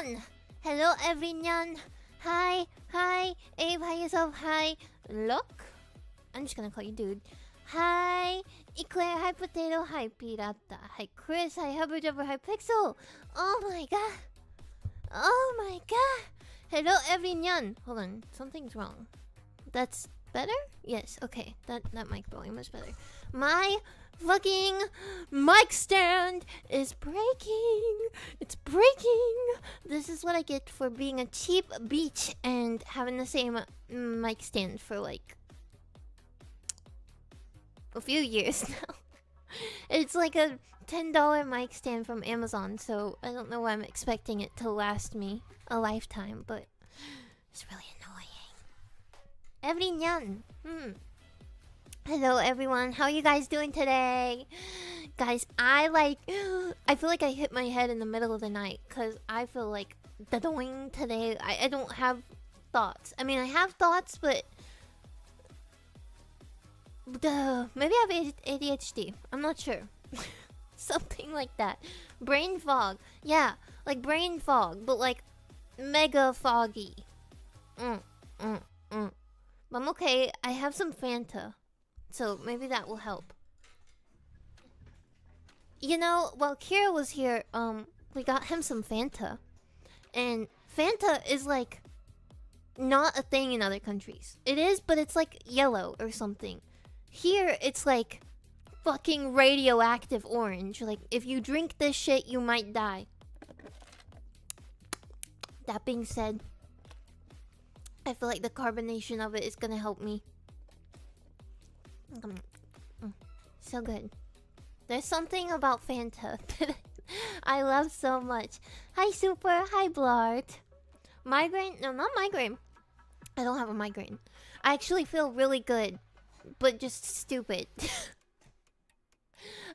everyone! Hello everyone! Hi, hi, Abe, hi yourself, hi, Look. I'm just gonna call you dude. Hi, Eclair, hi Potato, hi Pirata, hi Chris, hi Hubbardubber, hi Pixel. Oh my god! Oh my god! Hello everyone! Hold on, something's wrong. That's better? Yes, okay. That mic volume is better. My fucking mic stand is breaking. It's breaking. This is what I get for being a cheap beach and having the same mic stand for like a few years now. It's like a $10 mic stand from Amazon, so I don't know why I'm expecting it to last me a lifetime, but it's really annoying. Everyone. Hello everyone, how are you guys doing today? Guys, I feel like I hit my head in the middle of the night because I feel like doing today. I don't have thoughts. I mean, I have thoughts, but maybe I have ADHD. I'm not sure. Something like that. Brain fog. Yeah, like brain fog, but like mega foggy. But I'm okay. I have some Fanta, so maybe that will help. You know, while Kira was here, we got him some Fanta, and Fanta is like not a thing in other countries. It is, but it's like yellow or something. Here, it's like fucking radioactive orange. Like if you drink this shit, you might die. That being said, I feel like the carbonation of it is gonna help me. So good. There's something about Fanta that I love so much. Hi Super, hi Blart. Migraine? No, not migraine. I don't have a migraine. I actually feel really good, but just stupid.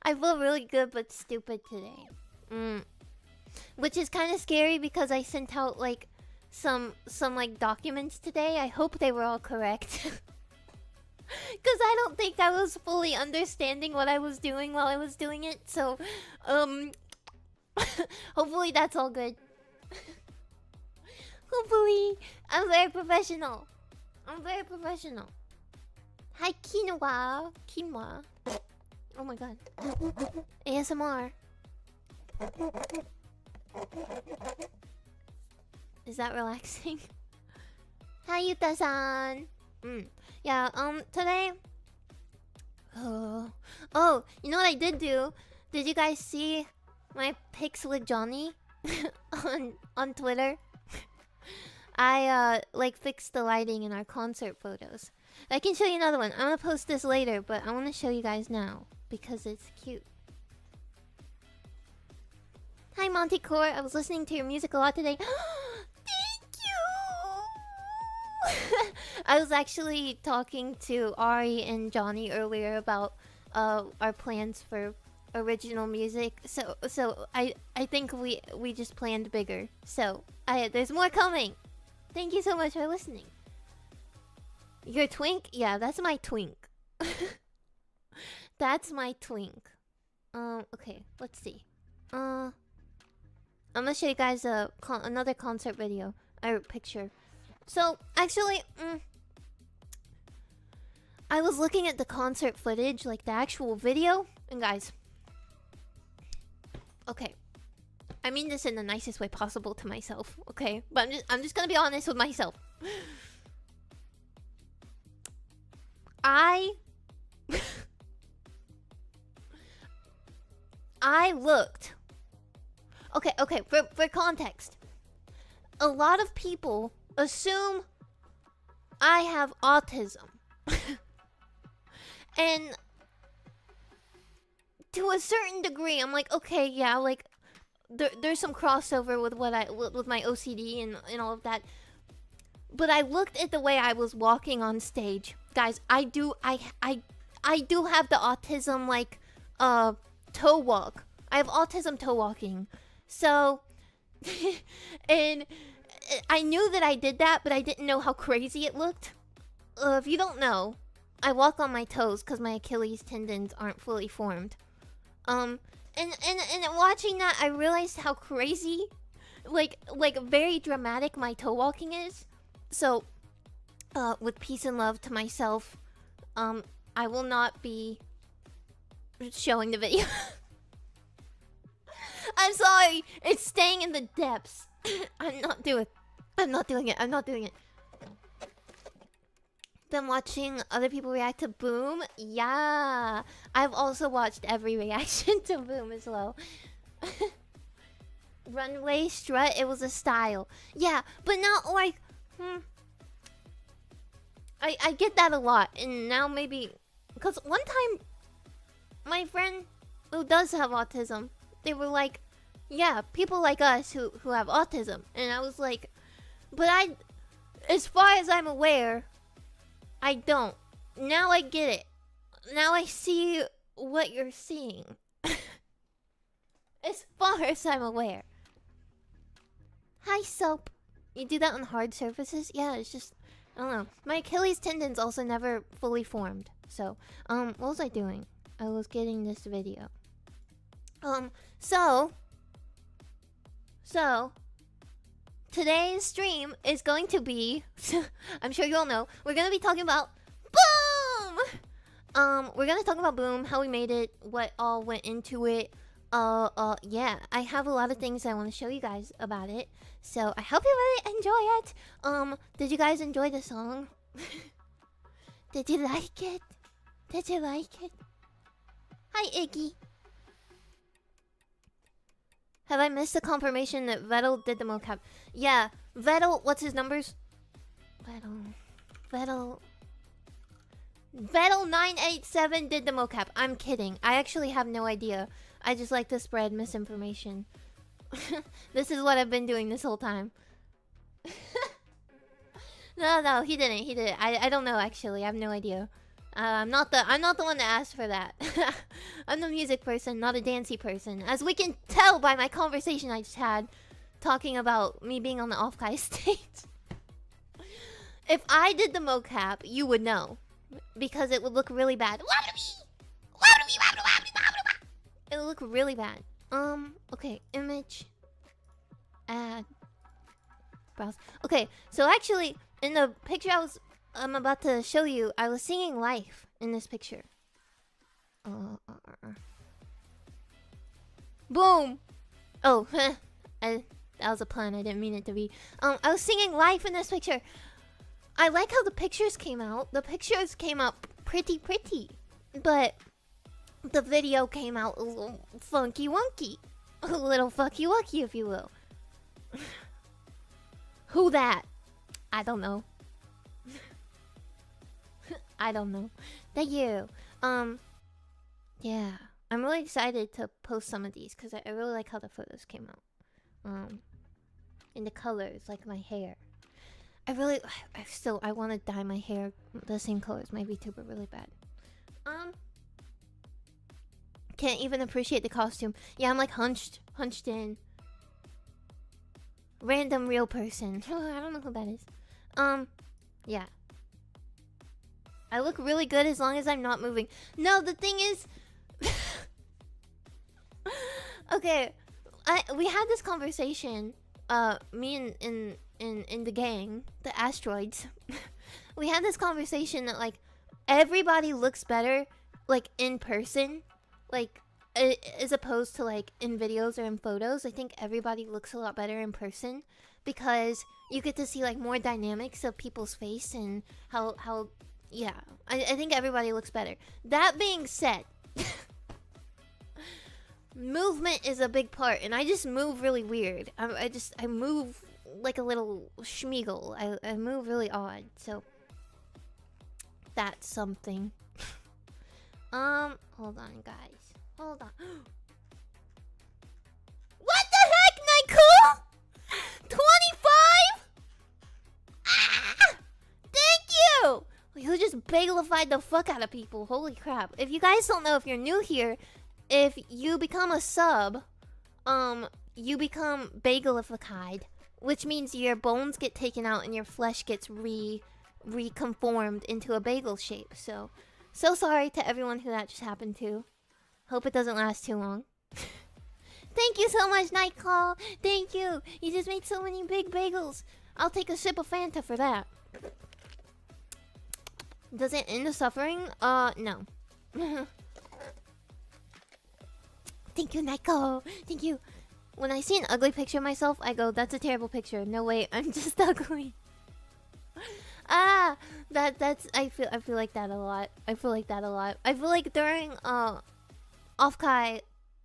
I feel really good but stupid today. Which is kind of scary because I sent out like some like documents today. I hope they were all correct. Cause I don't think I was fully understanding what I was doing while I was doing it. So hopefully that's all good. Hopefully I'm very professional. I'm very professional. Hi quinoa. Quinoa. Oh my god. ASMR. Is that relaxing? Hi Yuta-san. Yeah, today... Oh, you know what I did do? Did you guys see my pics with Johnny? on Twitter? I, like, fixed the lighting in our concert photos. I can show you another one. I'm gonna post this later, but I want to show you guys now. Because it's cute. Hi Monty Core, I was listening to your music a lot today. Thank you! I was actually talking to Ari and Johnny earlier about our plans for original music. So I think we just planned bigger. So there's more coming. Thank you so much for listening. Your twink? Yeah, that's my twink. That's my twink. Okay, let's see. I'm gonna show you guys another concert video or picture. So actually, I was looking at the concert footage, like the actual video, and guys, okay, I mean this in the nicest way possible to myself, okay? But I'm just gonna be honest with myself. I looked. Okay, for context. A lot of people assume I have autism. And to a certain degree, I'm like, okay, yeah, like there's some crossover with with my OCD and all of that. But I looked at the way I was walking on stage. Guys, I do have the autism like toe walk. I have autism toe walking. So and I knew that I did that, but I didn't know how crazy it looked. If you don't know, I walk on my toes because my Achilles tendons aren't fully formed. And watching that, I realized how crazy like very dramatic my toe walking is. So, with peace and love to myself, I will not be showing the video. I'm sorry, it's staying in the depths. I'm not doing it. I'm not doing it. Been watching other people react to Boom. Yeah, I've also watched every reaction to Boom as well. Runway strut, it was a style. Yeah, but now like, I get that a lot, and now maybe because one time my friend who does have autism, they were like, yeah, people like us who have autism, and I was like, but as far as I'm aware, I don't. Now I get it. Now I see what you're seeing. As far as I'm aware. Hi, Soap. You do that on hard surfaces? Yeah, it's just, I don't know. My Achilles tendons also never fully formed. So, what was I doing? I was getting this video. So today's stream is going to be, I'm sure you all know, we're gonna be talking about Boom! We're gonna talk about Boom, how we made it, what all went into it. Yeah, I have a lot of things I want to show you guys about it. So I hope you really enjoy it. Did you guys enjoy the song? Did you like it? Did you like it? Hi, Iggy. Have I missed the confirmation that Vettel did the mocap? Yeah, Vettel, what's his numbers? Vettel 987 did the mocap. I'm kidding. I actually have no idea. I just like to spread misinformation. This is what I've been doing this whole time. No, he didn't. I don't know actually. I have no idea. I'm not the one that asked for that. I'm the music person, not a dancey person. As we can tell by my conversation I just had talking about me being on the off-kai stage. If I did the mocap, you would know. Because it would look really bad. It would look really bad. Okay, image. Add. Browse. Okay, so actually, in the picture I'm about to show you, I was singing Life in this picture. Boom! Oh, that was a pun, I didn't mean it to be. I was singing Life in this picture. I like how the pictures came out. The pictures came out pretty. But the video came out a little funky wonky. A little fucky wucky, if you will. Who that? I don't know. I don't know. Thank you. Yeah. I'm really excited to post some of these because I really like how the photos came out. In the colors, like my hair. I want to dye my hair the same color as my VTuber really bad. Can't even appreciate the costume. Yeah, I'm like hunched in. Random real person. I don't know who that is. Yeah. I look really good as long as I'm not moving. No, the thing is... Okay, we had this conversation, me in the gang, the asteroids. We had this conversation that, like, everybody looks better, like, in person. Like, as opposed to, like, in videos or in photos. I think everybody looks a lot better in person. Because you get to see, like, more dynamics of people's face and how yeah. I think everybody looks better. That being said... movement is a big part, and I just move really weird. I move like a little schmeagle. I move really odd, so that's something. Hold on, guys. Hold on. What the heck, Nycool? 25? Ah! Thank you! You just bagelified the fuck out of people. Holy crap. If you guys don't know, if you're new here, if you become a sub, you become bagelified, which means your bones get taken out and your flesh gets reconformed into a bagel shape. So sorry to everyone who that just happened to. Hope it doesn't last too long. Thank you so much, Nightcall. Thank you. You just made so many big bagels. I'll take a sip of Fanta for that. Does it end the suffering? No. Thank you, Nightcall. Thank you. When I see an ugly picture of myself, I go, that's a terrible picture. No way, I'm just ugly. That's I feel like that a lot. I feel like during Offkai,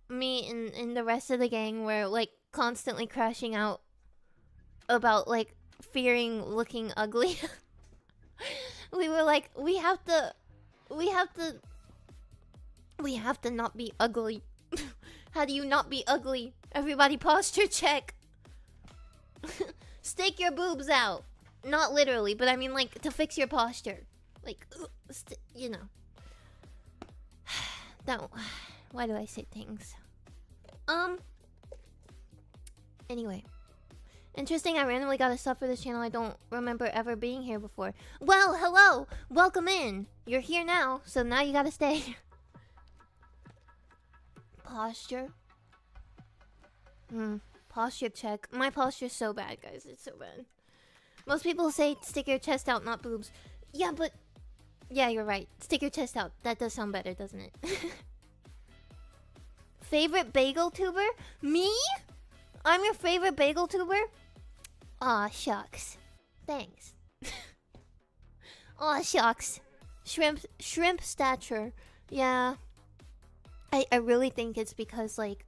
me and the rest of the gang were like constantly crashing out about like fearing looking ugly. We were like, we have to not be ugly. How do you not be ugly? Everybody posture check. Stick your boobs out. Not literally, but I mean like to fix your posture. Like, you know. Don't. Why do I say things? Anyway. Interesting, I randomly got a sub for this channel. I don't remember ever being here before. Well, hello! Welcome in! You're here now, so now you gotta stay. Posture. Posture check. My posture's so bad, guys. It's so bad. Most people say stick your chest out, not boobs. Yeah, but... Yeah, you're right. Stick your chest out. That does sound better, doesn't it? Favorite bagel tuber? Me? I'm your favorite bagel tuber? Aw, shucks. Thanks. Aw, shucks. Shrimp stature. Yeah. I really think it's because, like,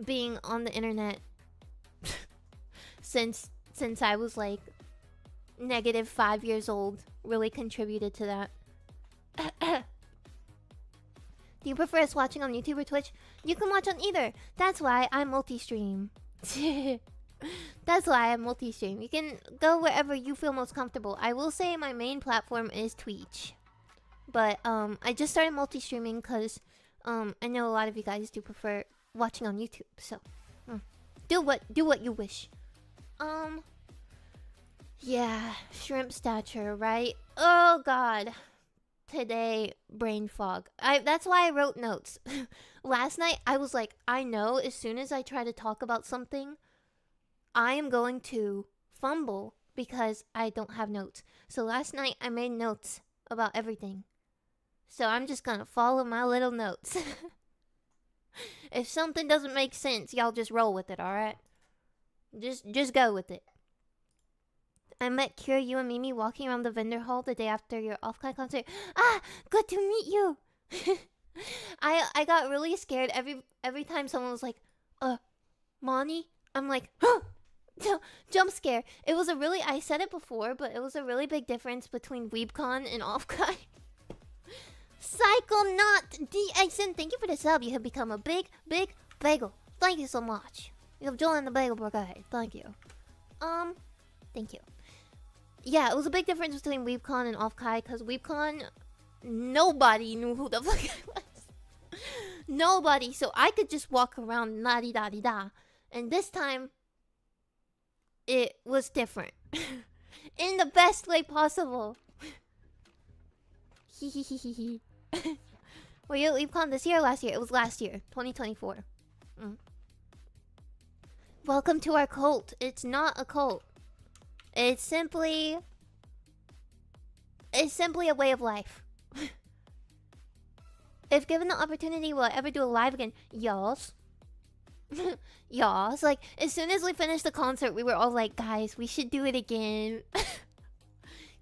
being on the internet since I was, like, -5 years old really contributed to that. Do you prefer us watching on YouTube or Twitch? You can watch on either. That's why I multi-stream. That's why I multi-stream. You can go wherever you feel most comfortable. I will say my main platform is Twitch. But I just started multi-streaming because I know a lot of you guys do prefer watching on YouTube. So do what you wish. Yeah, shrimp stature, right? Oh god. Today, brain fog. That's why I wrote notes. Last night, I was like, I know as soon as I try to talk about something, I am going to fumble because I don't have notes. So last night, I made notes about everything. So I'm just gonna follow my little notes. If something doesn't make sense, y'all just roll with it, alright? Just go with it. I met Kira, you and Mimi walking around the vendor hall the day after your Offline concert. Ah, good to meet you. I got really scared every time someone was like, Moni? I'm like, huh! Jump scare. It was I said it before, but it was a really big difference between WeebCon and Offkai. Psychonaut DXN, thank you for the sub. You have become a big bagel. Thank you so much. You have joined the bagel brigade. Thank you. Thank you. Yeah, it was a big difference between WeebCon and Offkai, because WeebCon, nobody knew who the fuck I was. Nobody, so I could just walk around la-di-da-di-da. And this time, it was different. In the best way possible. Hehehehe. Were you at WeebCon this year or last year? It was last year, 2024. Welcome to our cult. It's not a cult. It's simply a way of life. If given the opportunity, will I ever do a live again? Yes. Yes. Like, as soon as we finished the concert, we were all like, guys, we should do it again.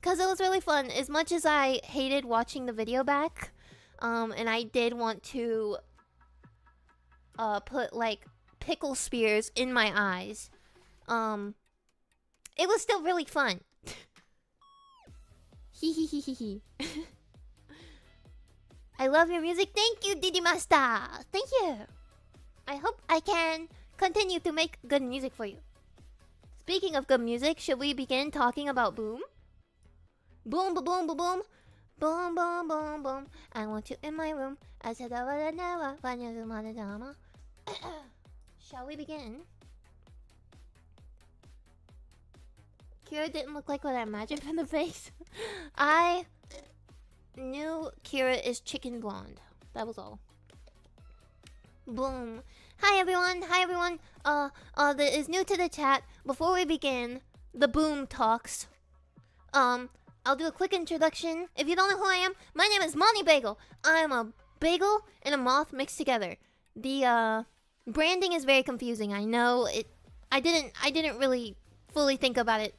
Because it was really fun. As much as I hated watching the video back, and I did want to put, like, pickle spears in my eyes, it was still really fun. Hehehehe. I love your music. Thank you, Didi Master. Thank you. I hope I can continue to make good music for you. Speaking of good music, should we begin talking about Boom? Boom, boom, boom, boom, boom. Boom, boom, boom, boom. I want you in my room. I said I would never find you some other drama. Shall we begin? Kira didn't look like what I imagined from the face. I knew Kira is chicken blonde. That was all. Boom. Hi everyone. Hi everyone. That is new to the chat. Before we begin the boom talks, I'll do a quick introduction. If you don't know who I am, my name is Monty Bagel. I'm a bagel and a moth mixed together. The branding is very confusing. I know it. I didn't really fully think about it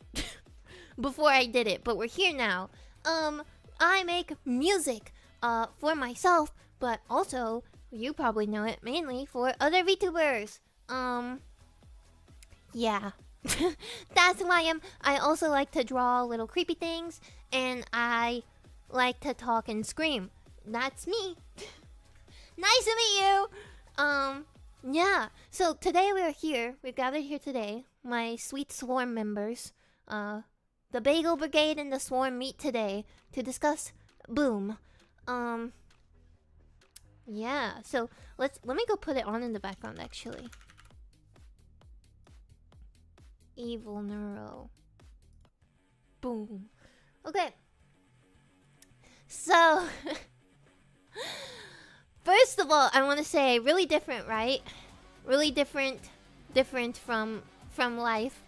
before I did it, but we're here now. I make music for myself, but also you probably know it mainly for other VTubers. Yeah. That's who I am. I also like to draw little creepy things, and I like to talk and scream. That's me. Nice to meet you. Yeah. So today we're here. We've gathered here today. My sweet swarm members. The Bagel Brigade and the Swarm meet today to discuss Boom. Yeah. So let me go put it on in the background actually. Evil Neuro. Boom. Okay. So, first of all, I want to say really different, right? Really different from life.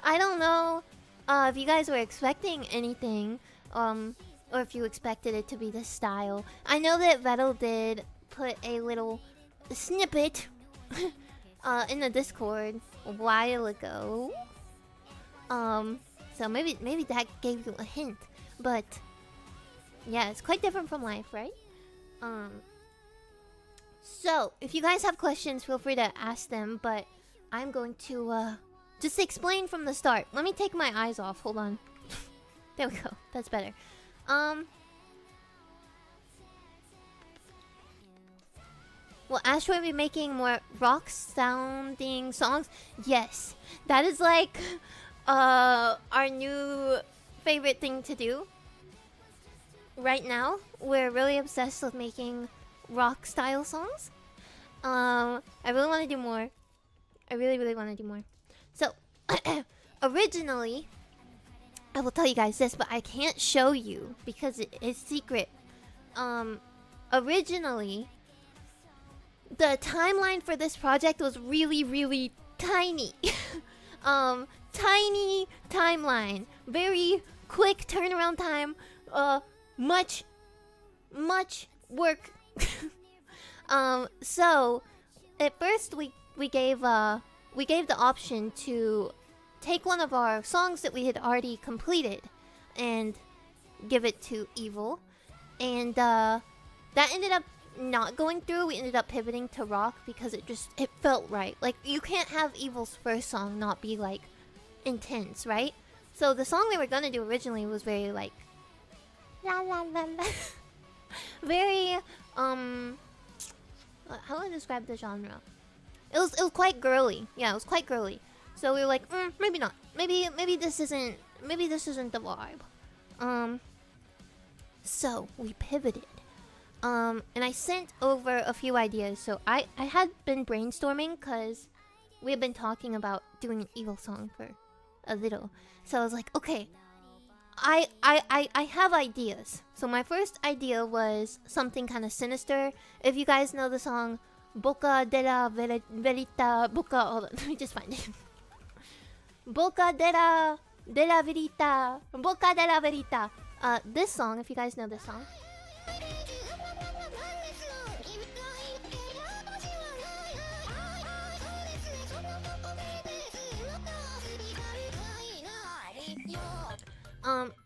I don't know if you guys were expecting anything, or if you expected it to be this style. I know that Vettel did put a little snippet in the Discord a while ago. So maybe that gave you a hint, but yeah, it's quite different from life, right? So if you guys have questions, feel free to ask them, but I'm going to just explain from the start. Let me take my eyes off. Hold on. There we go. That's better. Will Asteroid be making more rock-sounding songs? Yes. That is like our new favorite thing to do. Right now, we're really obsessed with making rock-style songs. I really want to do more. I really want to do more. So, originally, I will tell you guys this, but I can't show you because it is secret. Originally, the timeline for this project was really tiny. Tiny timeline. Very quick turnaround time. Much work. So at first we gave the option to take one of our songs that we had already completed and give it to Evil, and that ended up not going through. We ended up pivoting to rock because it felt right. Like, you can't have Evil's first song not be like intense, right? So the song we were gonna do originally was very like la la la la very how do I describe the genre? It was quite girly. Yeah, it was quite girly. So we were like, maybe not. Maybe this isn't the vibe. So we pivoted. And I sent over a few ideas. So I had been brainstorming because we had been talking about doing an Evil song for a little. So I was like, okay, I have ideas. So my first idea was something kind of sinister. If you guys know the song Boca de la Verita, hold on, let me just find it. Boca de la Verita, Boca de la Verita. This song, if you guys know this song.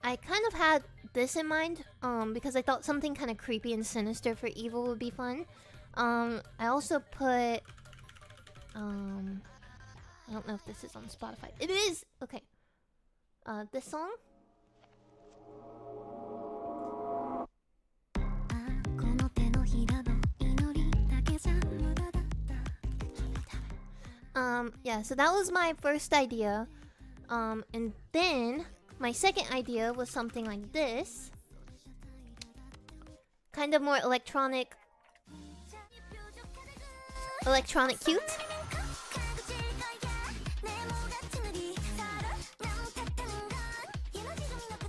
I kind of had this in mind, because I thought something kind of creepy and sinister for Evil would be fun. I also put, I don't know if this is on Spotify. It is! Okay. This song? Yeah, so that was my first idea. And then my second idea was something like this. Kind of more electronic cute.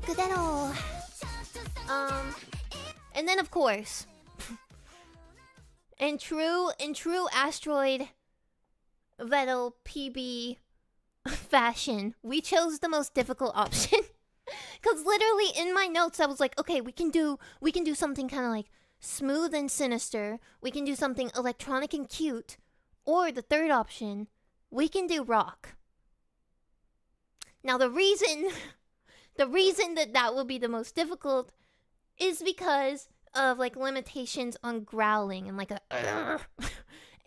그대로. And then of course In true Asteroid Vettel PB fashion, we chose the most difficult option. Cause literally in my notes I was like, okay, we can do something kind of like smooth and sinister. We can do something electronic and cute, or the third option, we can do rock. Now the reason that would be the most difficult is because of like limitations on growling and like a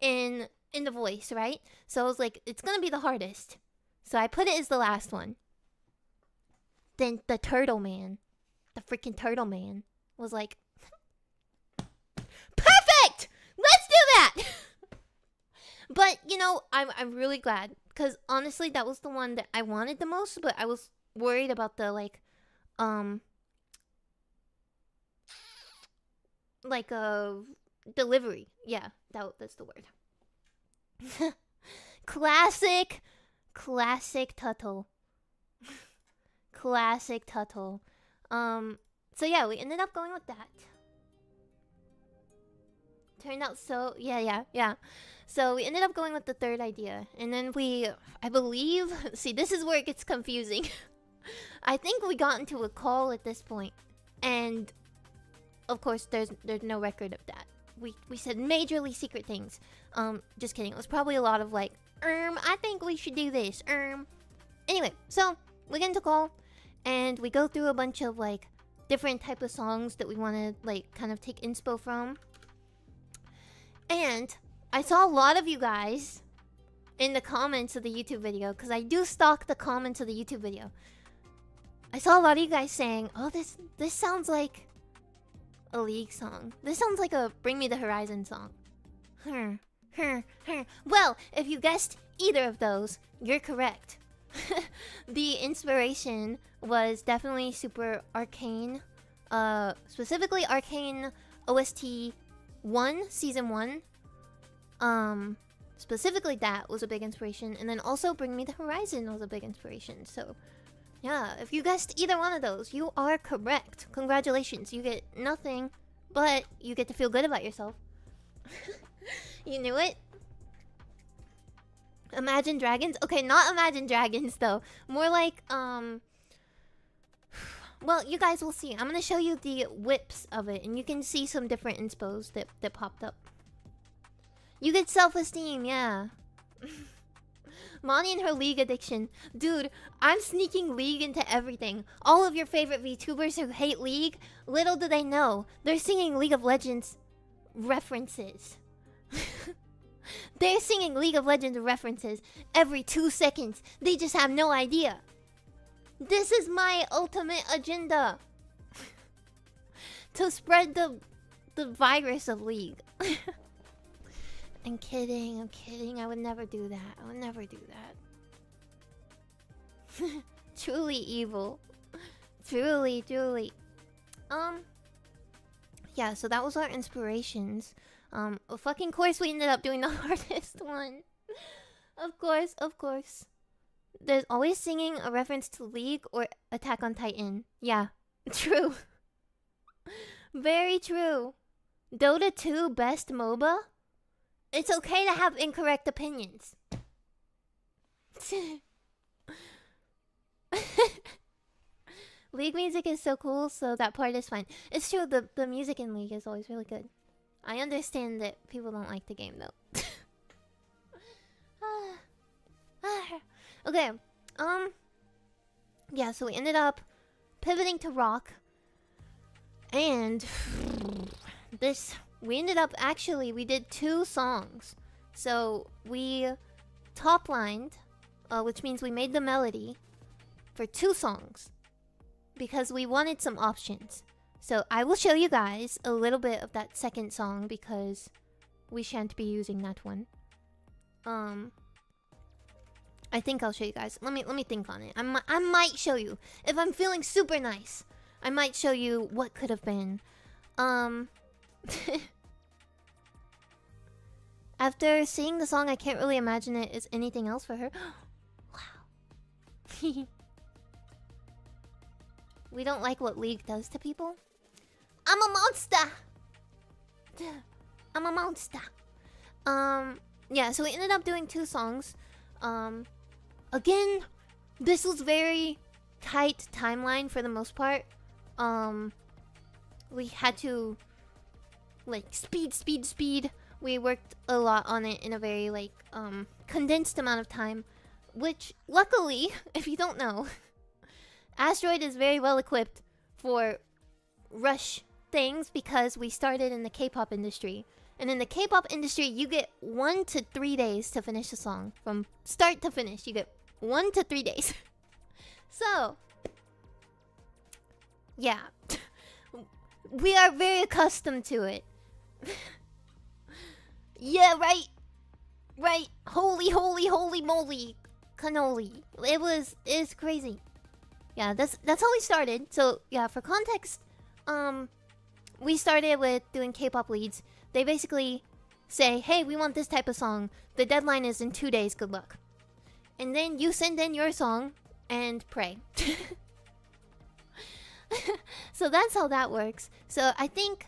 in the voice, right? So I was like, it's gonna be the hardest. So I put it as the last one. Then the turtle man, the freaking turtle man, was like, perfect! Let's do that! But, you know, I'm really glad. Because honestly, that was the one that I wanted the most. But I was worried about the, like delivery. Yeah, that's the word. Classic Tuttle. Classic Tuttle. So yeah, we ended up going with that. Turned out so... Yeah. So we ended up going with the third idea. And then I believe... See, this is where it gets confusing. I think we got into a call at this point. And... Of course, there's no record of that. We said majorly secret things. Just kidding. It was probably a lot of like... I think we should do this. Anyway, so... We get into call. And we go through a bunch of like... different type of songs that we want to like kind of take inspo from. And I saw a lot of you guys in the comments of the YouTube video, because I do stalk the comments of the YouTube video. I saw a lot of you guys saying, oh, this sounds like a League song. This sounds like a Bring Me the Horizon song. Well, if you guessed either of those, you're correct. The inspiration was definitely super Arcane. Specifically Arcane OST 1, Season 1. Specifically that was a big inspiration. And then also Bring Me the Horizon was a big inspiration. So, yeah, if you guessed either one of those, you are correct. Congratulations. You get nothing, but you get to feel good about yourself. You knew it? Imagine Dragons? Okay, not Imagine Dragons, though. More like, well, you guys will see. I'm gonna show you the whips of it, and you can see some different inspos that popped up. You get self-esteem, yeah. Monty and her League addiction. Dude, I'm sneaking League into everything. All of your favorite VTubers who hate League, little do they know, they're singing League of Legends references. They're singing League of Legends references every 2 seconds. They just have no idea. This is my ultimate agenda. To spread the virus of League. I'm kidding. I would never do that. Truly evil. Truly. Yeah, so that was our inspirations. Fucking course we ended up doing the hardest one. Of course. There's always singing a reference to League or Attack on Titan. Yeah, true. Very true. Dota 2 best MOBA? It's okay to have incorrect opinions. League music is so cool, so that part is fine. It's true, the music in League is always really good. I understand that people don't like the game, though. Okay, yeah, so we ended up pivoting to rock. And we ended up, actually, we did 2 songs. So we top-lined, which means we made the melody for 2 songs. Because we wanted some options. So I will show you guys a little bit of that second song because we shan't be using that one. I think I'll show you guys. Let me think on it. I might show you. If I'm feeling super nice, I might show you what could have been. After seeing the song, I can't really imagine it as anything else for her. Wow. We don't like what League does to people. I'm a monster! I'm a monster. Yeah, so we ended up doing 2 songs. Again, this was very tight timeline for the most part. We had to like speed. We worked a lot on it in a very like condensed amount of time, which luckily, if you don't know, Asteroid is very well equipped for rush things because we started in the K-pop industry. And in the K-pop industry, you get 1 to 3 days to finish a song. From start to finish, you get 1 to 3 days. So, yeah. We are very accustomed to it. Yeah, right. Right. Holy moly. Cannoli. It's crazy. Yeah, that's how we started. So, yeah, for context, we started with doing K-pop leads. They basically say, hey, we want this type of song. The deadline is in 2 days, good luck. And then you send in your song and pray. So that's how that works. So I think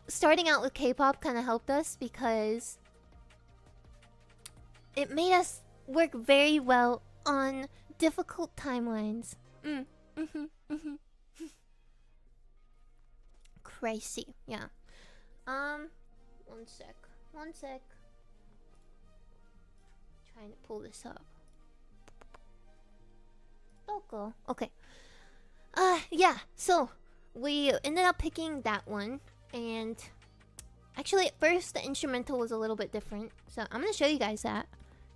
starting out with K-pop kind of helped us because it made us work very well on difficult timelines. Crazy, yeah. One sec. Trying to pull this up. Local. Okay. Yeah. So we ended up picking that one, and actually, at first the instrumental was a little bit different. So I'm gonna show you guys that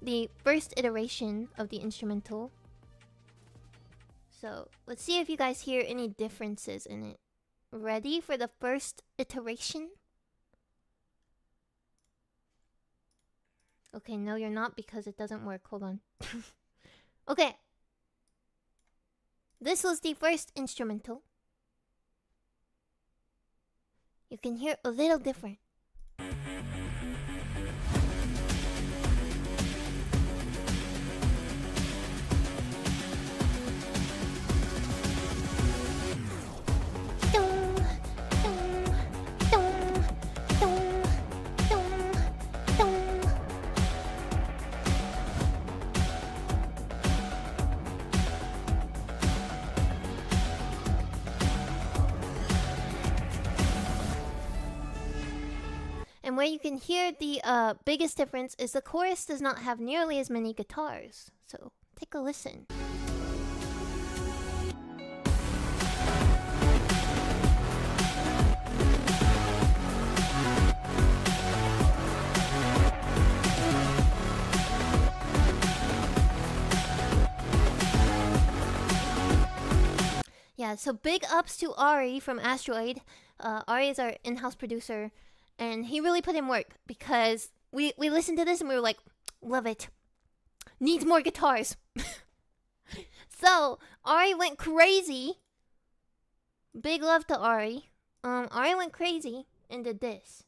the first iteration of the instrumental. So let's see if you guys hear any differences in it. Ready for the first iteration? Okay, no, you're not because it doesn't work. Hold on. Okay. This was the first instrumental. You can hear a little different. And where you can hear the biggest difference is the chorus does not have nearly as many guitars. So take a listen. Yeah, so big ups to Ari from Asteroid. Ari is our in-house producer, and he really put in work because we listened to this and we were like, love it. Needs more guitars. So Ari went crazy. Big love to Ari. Ari went crazy and did this.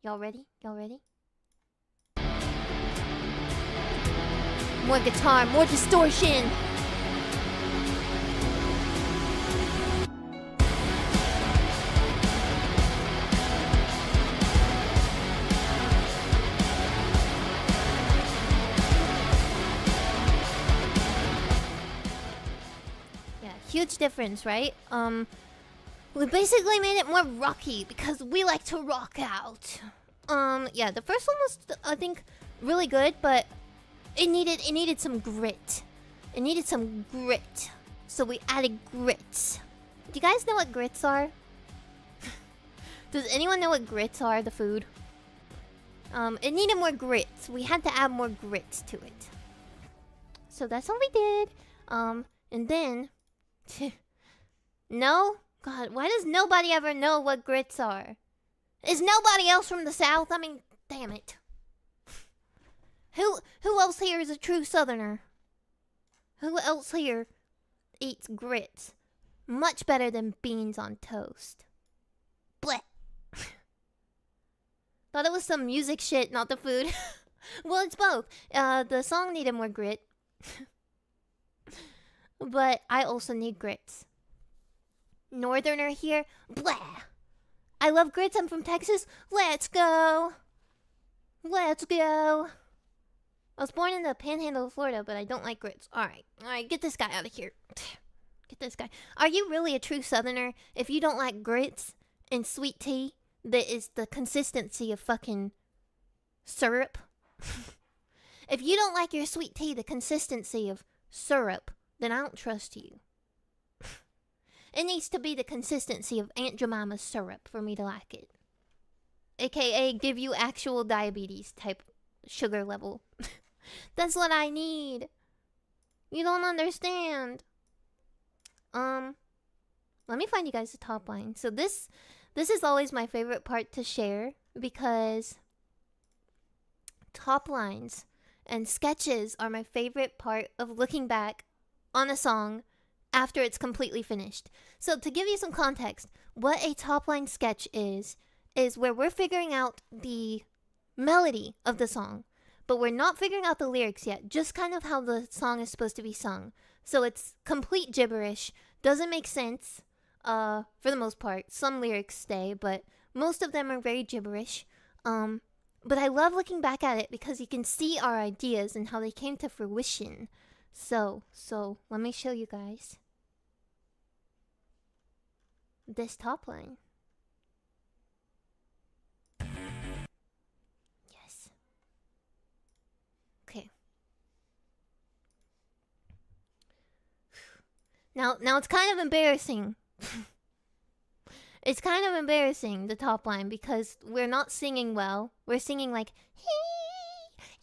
Y'all ready? More guitar, more distortion. Huge difference, right? We basically made it more rocky because we like to rock out. Yeah, the first one was, I think, really good, but it needed some grit. It needed some grit, so we added grits. Do you guys know what grits are? Does anyone know what grits are? The food. It needed more grits. We had to add more grits to it. So that's what we did. And then. No? God, why does nobody ever know what grits are? Is nobody else from the South? I mean, damn it. Who else here is a true Southerner? Who else here eats grits? Much better than beans on toast. Blech. Thought it was some music shit, not the food. Well, it's both. The song needed more grit. But I also need grits. Northerner here? Blah! I love grits. I'm from Texas. Let's go. Let's go. I was born in the panhandle of Florida, but I don't like grits. Alright, get this guy out of here. Get this guy. Are you really a true southerner if you don't like grits and sweet tea that is the consistency of fucking syrup? If you don't like your sweet tea the consistency of syrup, then I don't trust you. It needs to be the consistency of Aunt Jemima's syrup for me to like it. AKA give you actual diabetes type sugar level. That's what I need. You don't understand. Let me find you guys the top line. So this is always my favorite part to share because top lines and sketches are my favorite part of looking back on a song after it's completely finished. So to give you some context, what a top line sketch is where we're figuring out the melody of the song, but we're not figuring out the lyrics yet, just kind of how the song is supposed to be sung. So it's complete gibberish, doesn't make sense, for the most part. Some lyrics stay, but most of them are very gibberish. But I love looking back at it because you can see our ideas and how they came to fruition. So let me show you guys this top line. Yes. Okay. Now it's kind of embarrassing. It's kind of embarrassing, the top line, because we're not singing well. We're singing like, hey,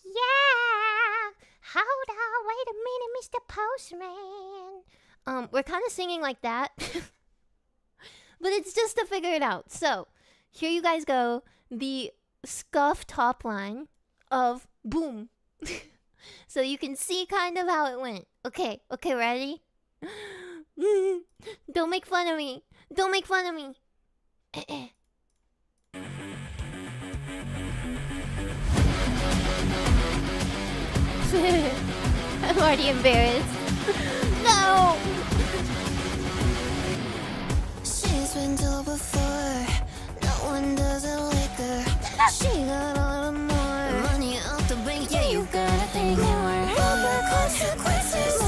yeah, hold on, wait a minute, Mr. Postman. We're kind of singing like that. But it's just to figure it out. So, here you guys go. The scuff top line of Boom. So you can see kind of how it went. Okay, ready? Don't make fun of me. Don't make fun of me. I'm already embarrassed. No! She's been told before, no one does it like her. She got all the more money out the bank, yeah, you gotta think more. All the consequences,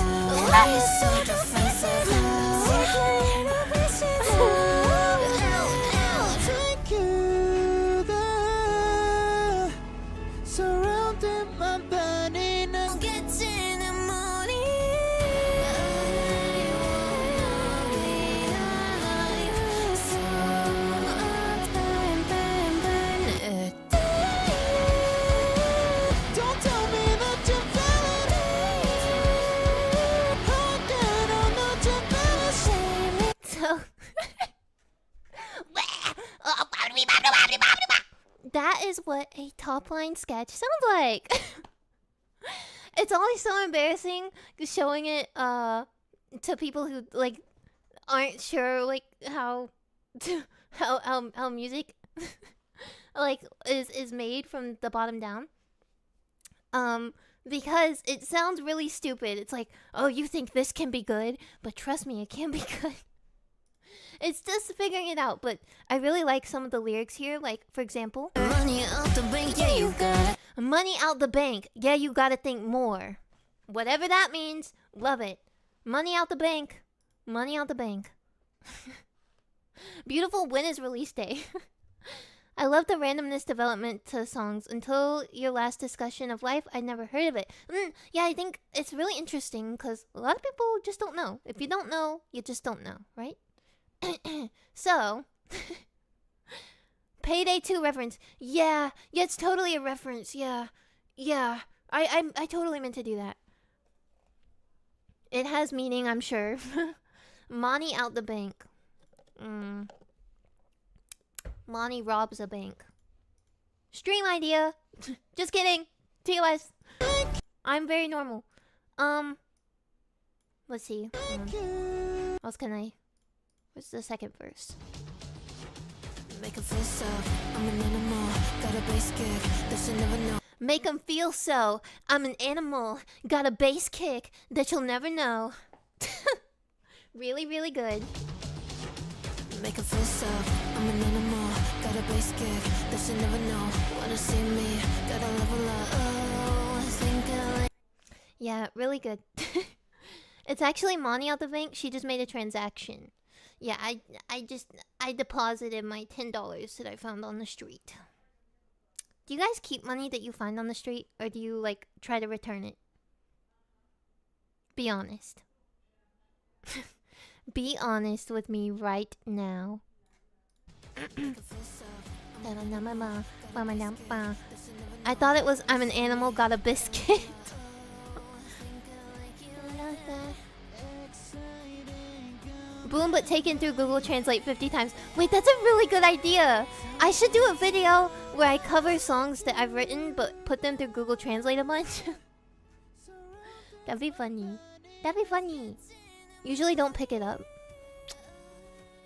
why you so defensive? Surrounded by burning and getting the money. Don't tell me that you're feeling it. How can I not your feeling? So that is what a top line sketch sounds like. It's always so embarrassing showing it to people who like aren't sure like how music like is made from the bottom down. Because it sounds really stupid. It's like, oh, you think this can be good, but trust me, it can be good. It's just figuring it out, but I really like some of the lyrics here. Like, for example, money out the bank, yeah, you got money out the bank, yeah, you gotta think more. Whatever that means, love it. Money out the bank, money out the bank. Beautiful. When is release day? I love the randomness development to songs. Until your last discussion of life, I'd never heard of it. Yeah, I think it's really interesting because a lot of people just don't know. If you don't know, you just don't know, right? So, Payday 2 reference. Yeah, it's totally a reference. Yeah. I totally meant to do that. It has meaning, I'm sure. Money out the bank. Money robs a bank. Stream idea. Just kidding. TOS. I'm very normal. Let's see. What else can I... What's the second verse? Make 'em feel so. I'm an animal. Got a bass kick that you'll never know. Make 'em feel so. I'm an animal. Got a bass kick that you'll never know. Really, really good. Make a fist up, I'm an animal. Got a base kick, that you never know. Wanna see me, gotta level up. Oh, I think I like. Yeah, really good. It's actually money out the bank. She just made a transaction. Yeah, I deposited my $10 that I found on the street. Do you guys keep money that you find on the street, or do you like try to return it? Be honest. Be honest with me right now. I thought it was I'm an animal, got a biscuit. Boom, but taken through Google Translate 50 times. Wait, that's a really good idea. I should do a video where I cover songs that I've written but put them through Google Translate a bunch. That'd be funny. That'd be funny. Usually don't pick it up.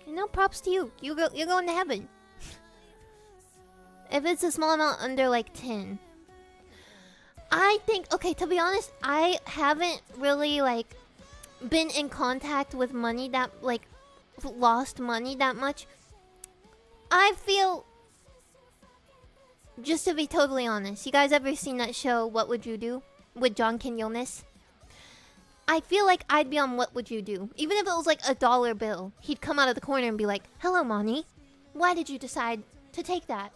You know, props to you. You're going to heaven. If it's a small amount under like 10. I think, okay, to be honest, I haven't really like been in contact with money that like lost money that much. I feel, just to be totally honest, you guys ever seen that show What Would You Do with John Quinones? I feel like I'd be on What Would You Do. Even if it was like a dollar bill, he'd come out of the corner and be like, "Hello, Monty. Why did you decide to take that?"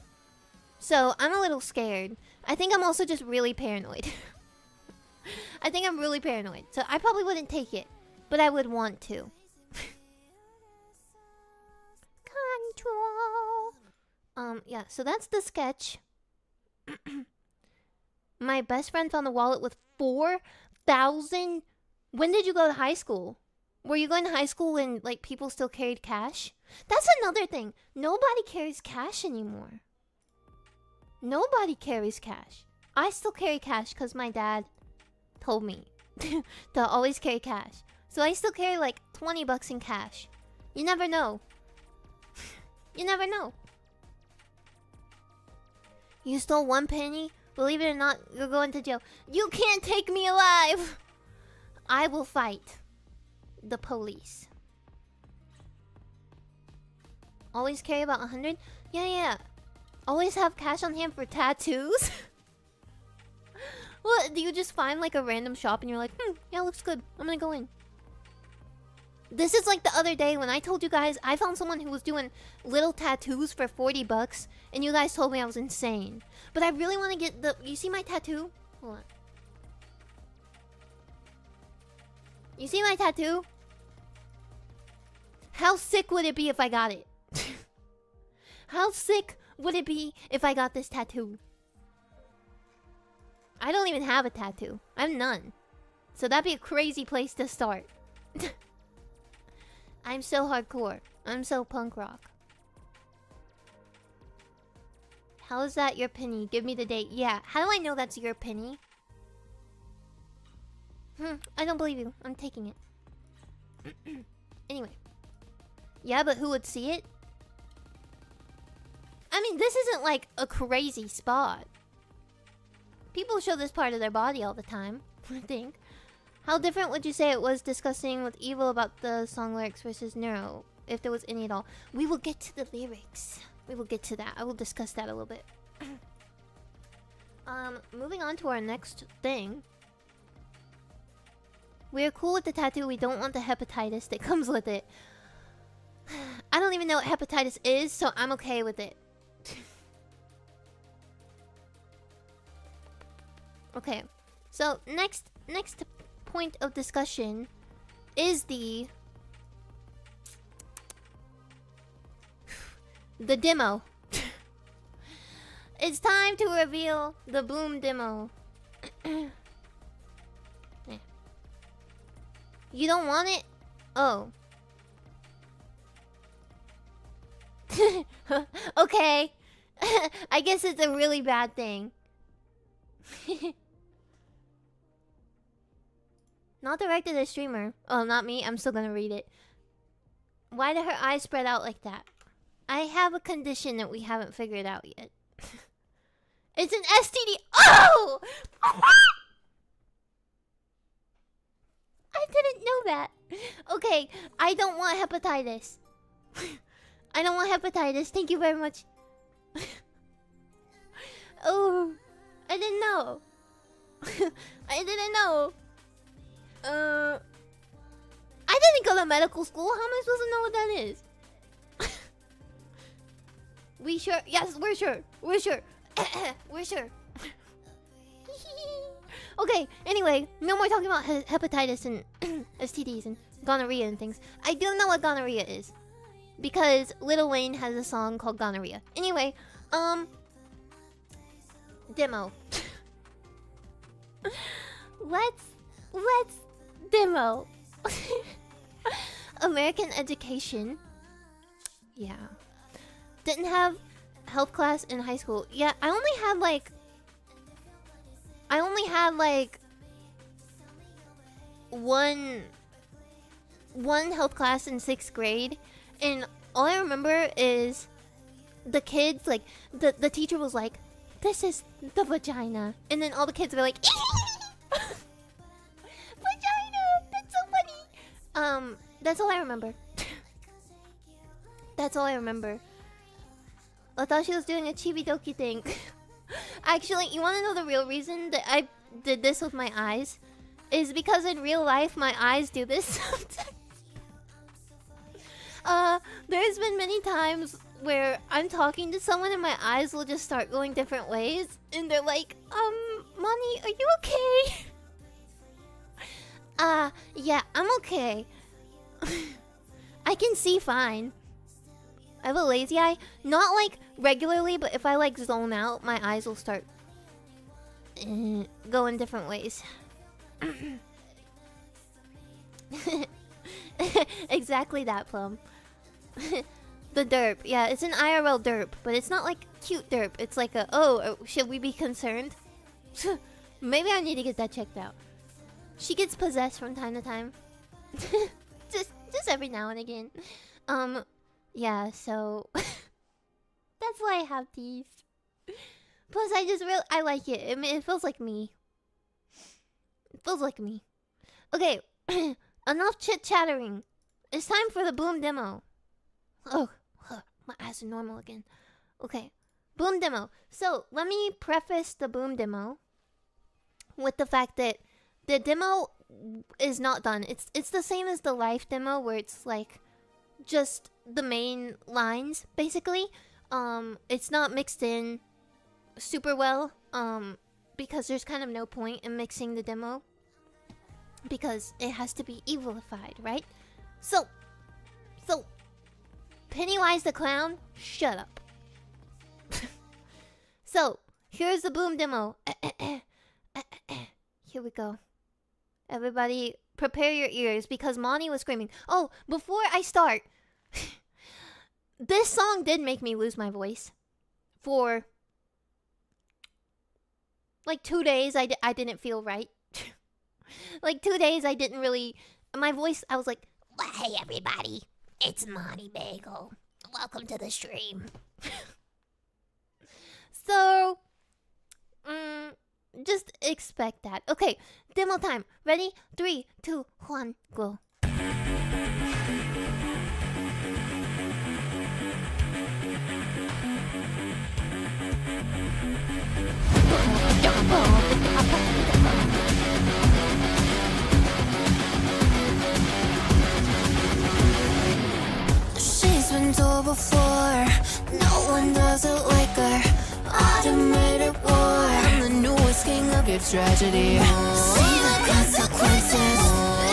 So I'm a little scared. I think I'm also just really paranoid. I think I'm really paranoid. So I probably wouldn't take it, but I would want to. Control. Yeah, so that's the sketch. My best friend found a wallet with 4,000. When did you go to high school? Were you going to high school when like people still carried cash? That's another thing. Nobody carries cash anymore. Nobody carries cash. I still carry cash because my dad told me to always carry cash. So I still carry like 20 bucks in cash. You never know. You never know. You stole 1 penny? Believe it or not, you're going to jail. You can't take me alive! I will fight the police. Always carry about 100? Yeah. Always have cash on hand for tattoos? What, do you just find like a random shop and you're like, yeah, looks good. I'm gonna go in. This is like the other day when I told you guys I found someone who was doing little tattoos for 40 bucks and you guys told me I was insane. But I really want to get the... You see my tattoo? Hold on. You see my tattoo? How sick would it be if I got it? How sick would it be if I got this tattoo? I don't even have a tattoo. I have none. So that'd be a crazy place to start. I'm so hardcore. I'm so punk rock. How is that your penny? Give me the date. Yeah, how do I know that's your penny? I don't believe you. I'm taking it. Anyway. Yeah, but who would see it? I mean, this isn't like a crazy spot. People show this part of their body all the time, I think. How different would you say it was discussing with Evil about the song lyrics versus Neuro, if there was any at all? We will get to the lyrics. We will get to that. I will discuss that a little bit. Moving on to our next thing. We're cool with the tattoo. We don't want the hepatitis that comes with it. I don't even know what hepatitis is, so I'm okay with it. Okay. So, next point of discussion is the demo. It's time to reveal the Boom demo. You don't want it? Oh. Okay. I guess it's a really bad thing. Not directed at streamer. Oh, not me. I'm still gonna read it. Why did her eyes spread out like that? I have a condition that we haven't figured out yet. It's an STD. Oh! I didn't know that. Okay, I don't want hepatitis. I don't want hepatitis. Thank you very much. Oh, I didn't know. I didn't know. I didn't go to medical school. How am I supposed to know what that is? We sure? Yes, we're sure. We're sure. We're sure. Okay, anyway, no more talking about hepatitis and STDs and gonorrhea and things. I do know what gonorrhea is. Because Lil Wayne has a song called Gonorrhea. Anyway, demo. Let's demo. American education. Yeah. Didn't have health class in high school. Yeah, I only had like one health class in 6th grade, and all I remember is the kids, like the teacher was like, "This is the vagina," and then all the kids were like, "Vagina! That's so funny." That's all I remember. That's all I remember. I thought she was doing a chibi-doki thing. Actually, you want to know the real reason that I did this with my eyes? Is because in real life, my eyes do this sometimes. There's been many times where I'm talking to someone and my eyes will just start going different ways. And they're like, Moni, are you okay? Yeah, I'm okay. I can see fine. I have a lazy eye. Not like regularly, but if I like zone out, my eyes will start going different ways. Exactly that, Plum. The derp. Yeah, it's an IRL derp, but it's not like cute derp. It's like a, oh, should we be concerned? Maybe I need to get that checked out. She gets possessed from time to time. just every now and again. Yeah, so that's why I have these. Plus, I like it. I mean, it feels like me. It feels like me. Okay, enough chit-chattering. It's time for the boom demo. Oh, my eyes are normal again. Okay, boom demo. So, let me preface the boom demo with the fact that the demo is not done. It's the same as the live demo, where it's like just the main lines, basically. It's not mixed in super well, because there's kind of no point in mixing the demo, because it has to be evilified, right? So Pennywise the Clown, shut up. So here's the boom demo. Here we go. Everybody prepare your ears, because Moni was screaming. Oh, before I start, this song did make me lose my voice. For like 2 days, I didn't feel right. Like 2 days, I didn't really... My voice, I was like, hey everybody, it's Moni Bagel. Welcome to the stream. So, just expect that. Okay, demo time. Ready? 3, 2, 1, go. She's been told before, no one does it like her. Automated war, I'm the newest king of your tragedy. See the consequences,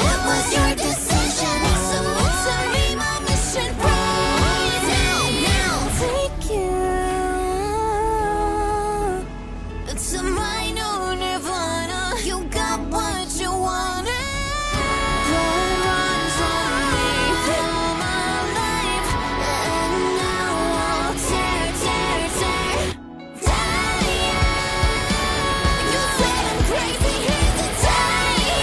it was your decision. So sorry, my mission right now. Take you to my new nirvana. You got what you wanted. Blood runs on me for my life, and now I'll tear die. You said I'm crazy, here's the time.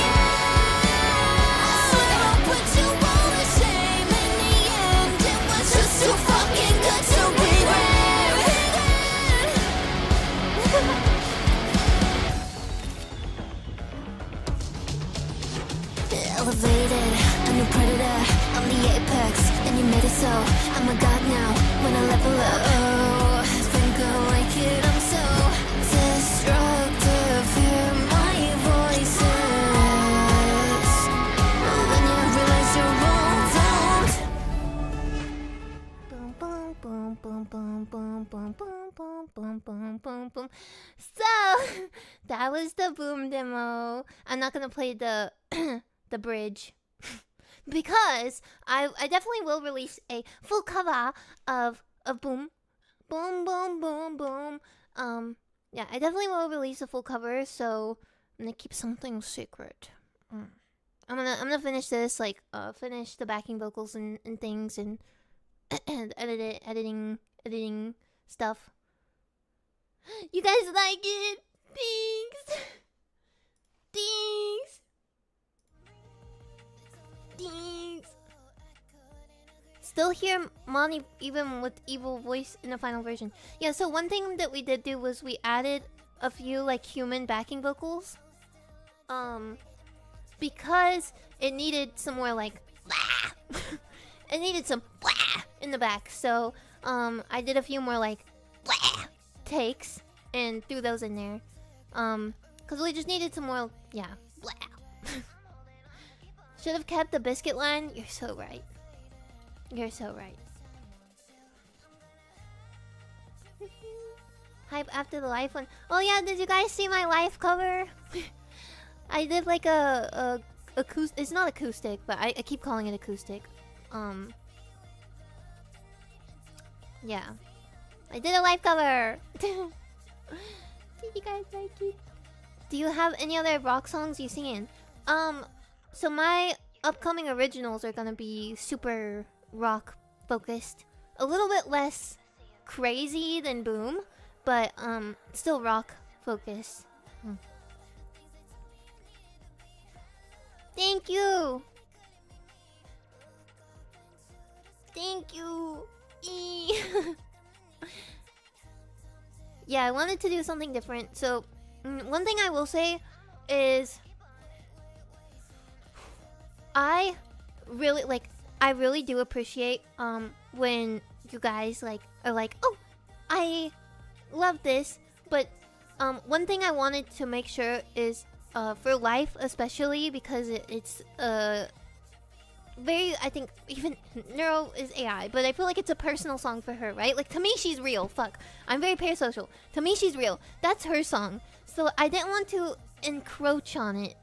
new predator. I'm the apex, and you made it so. I'm a god now when I level up. Oh, think I like it, I'm so destructive. Hear my voices. When you realize you're wrong, don't. Boom, boom, boom, boom, boom, boom, boom, boom, boom, boom, boom, boom, boom. So that was the Boom demo. I'm not gonna play the the bridge because I definitely will release a full cover of Boom, boom, boom, boom, boom. Yeah, I definitely will release a full cover. So I'm gonna keep something secret. I'm gonna finish this, like finish the backing vocals and things and editing stuff. You guys like it? Thanks. Thanks. Thanks. Still hear Monty even with evil voice in the final version. Yeah, so one thing that we did do was we added a few like human backing vocals. Because it needed some more like it needed some in the back. So I did a few more like takes and threw those in there. Cause we just needed some more, yeah. Should have kept the biscuit line. You're so right. You're so right. Hype after the live one. Oh yeah, did you guys see my live cover? I did like a acoustic. It's not acoustic, but I keep calling it acoustic. Yeah. I did a live cover. Did you guys like it? Do you have any other rock songs you sing in? So my upcoming originals are gonna be super rock focused. A little bit less crazy than Boom, but still rock focused. Thank you. Thank you. Yeah, I wanted to do something different. So, one thing I will say is I really do appreciate when you guys like are like, "Oh, I love this." But one thing I wanted to make sure is for life especially because it's very, I think even Neuro is AI, but I feel like it's a personal song for her, right? Like to me she's real. Fuck. I'm very parasocial. To me she's real. That's her song. So I didn't want to encroach on it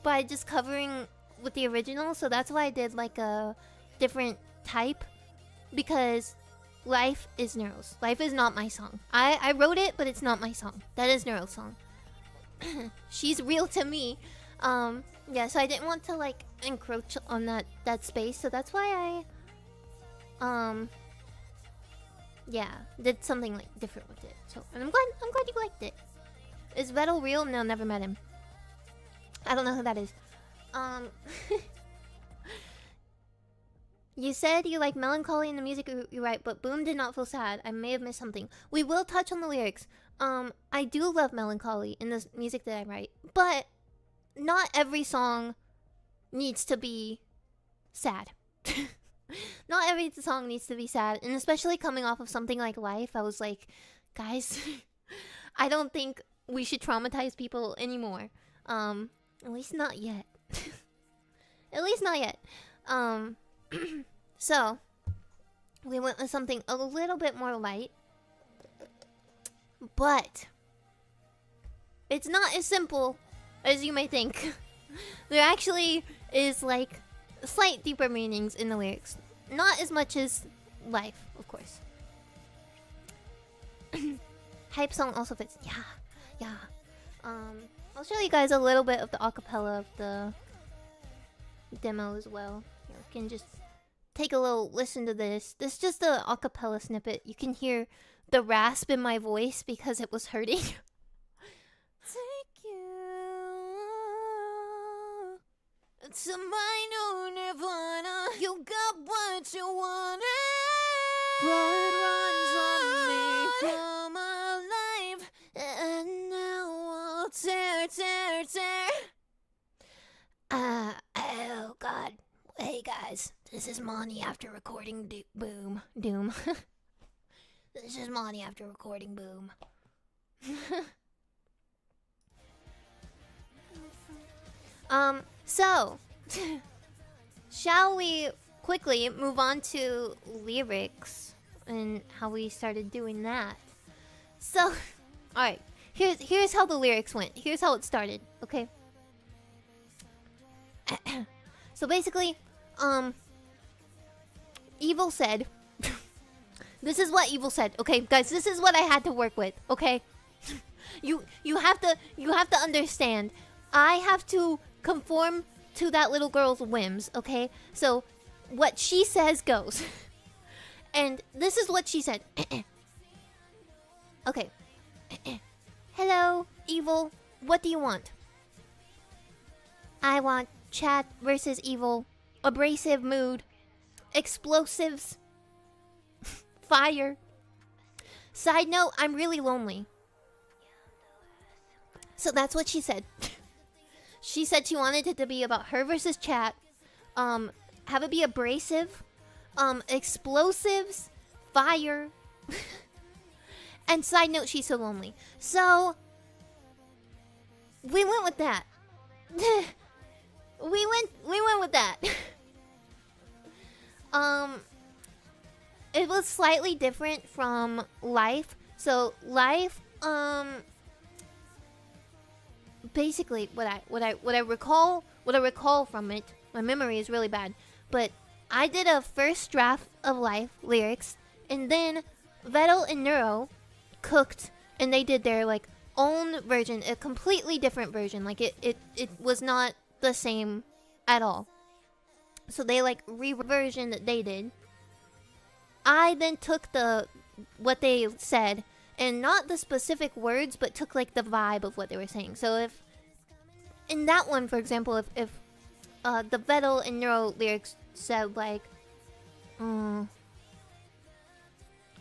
by just covering with the original, so that's why I did like a different type because life is Neuro's. Life is not my song. I wrote it, but it's not my song. That is Neuro's song. She's real to me. Yeah, so I didn't want to like encroach on that space, so that's why I yeah, did something like different with it. So, and I'm glad you liked it. Is Vettel real? No, never met him. I don't know who that is. You said you like melancholy in the music you write, but Boom did not feel sad. I may have missed something. We will touch on the lyrics. I do love melancholy in the music that I write, but not every song needs to be sad. Not every song needs to be sad, and especially coming off of something like Life, I was like, guys, I don't think we should traumatize people anymore. At least not yet. At least not yet. So we went with something a little bit more light, but it's not as simple as you may think. There actually is like slight deeper meanings in the lyrics. Not as much as Life, of course. Hype song also fits. Yeah. I'll show you guys a little bit of the acapella of the demo as well. You can just take a little listen to this. This is just a acapella snippet. You can hear the rasp in my voice because it was hurting. Take you to my new nirvana. You got what you wanted. Blood runs on me from my life, and now I'll tear. Oh God. Hey guys, this is Monty after recording Boom. Doom. This is Monty after recording Boom. So, shall we quickly move on to lyrics and how we started doing that? So, alright, here's how the lyrics went. Here's how it started, okay? So basically, Evil said, this is what Evil said, okay, guys, this is what I had to work with, okay? You have to understand. I have to conform to that little girl's whims, okay? So, what she says goes. And this is what she said. Okay. Hello, Evil. What do you want? I want chat versus Evil, abrasive mood, explosives, fire. Side note, I'm really lonely. So that's what she said. She said she wanted it to be about her versus chat. Have it be abrasive, explosives, fire. And side note, she's so lonely. So we went with that. we went with that. It was slightly different from Life. So Life, basically what I recall from it, my memory is really bad, but I did a first draft of Life lyrics, and then Vettel and Neuro cooked, and they did their like own version, a completely different version. Like it was not the same at all. So they like re-version that they did. I then took what they said, and not the specific words, but took like the vibe of what they were saying. So if in that one, for example, if the Vettel and Neuro lyrics said like,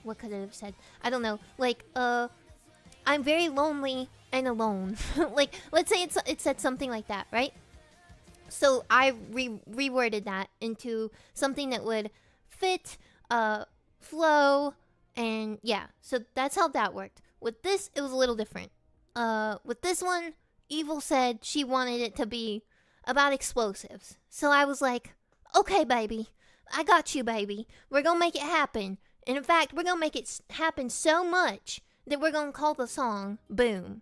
what could it have said? I don't know. Like, I'm very lonely and alone. Like, let's say it said something like that, right? So I reworded that into something that would fit, flow, and yeah. So that's how that worked. With this, it was a little different. With this one, Evil said she wanted it to be about explosives. So I was like, okay, baby. I got you, baby. We're gonna make it happen. And in fact, we're gonna make it happen so much that we're gonna call the song Boom.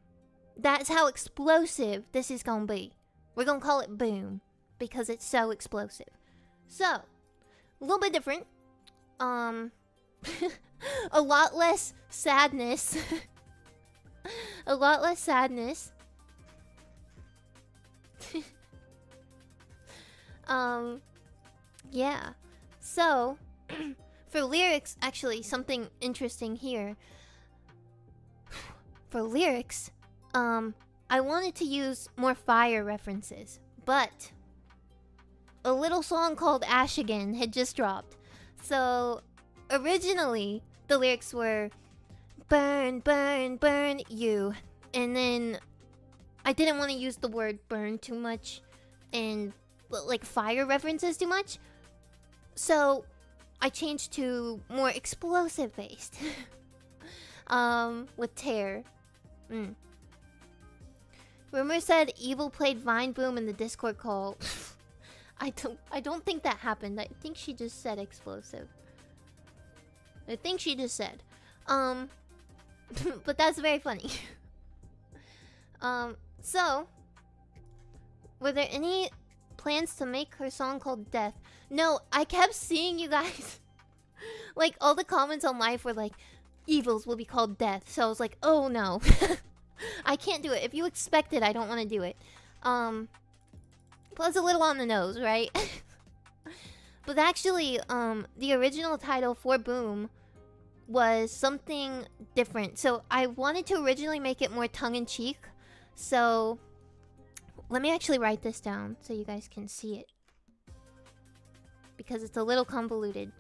That's how explosive this is gonna be. We're gonna call it Boom because it's so explosive. So, a little bit different. A lot less sadness. A lot less sadness. Yeah. So, for lyrics, actually, something interesting here. For lyrics, I wanted to use more fire references, but a little song called Ash Again had just dropped. So, originally, the lyrics were burn, burn, burn you. And then I didn't want to use the word burn too much and like fire references too much. So I changed to more explosive based. With Tear. Rumor said Evil played Vine Boom in the Discord call. I don't think that happened. I think she just said explosive. I think she just said. But that's very funny. So, were there any plans to make her song called Death? No, I kept seeing you guys. Like, all the comments on Live were like, Evils will be called Death. So I was like, oh no. I can't do it. If you expect it, I don't want to do it. Plus a little on the nose, right? But actually, the original title for Boom was something different. So I wanted to originally make it more tongue-in-cheek. So let me actually write this down so you guys can see it, because it's a little convoluted.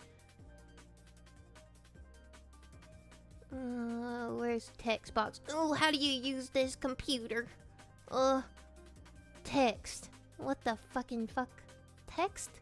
Where's the text box? Oh, how do you use this computer? Text. What the fucking fuck? Text?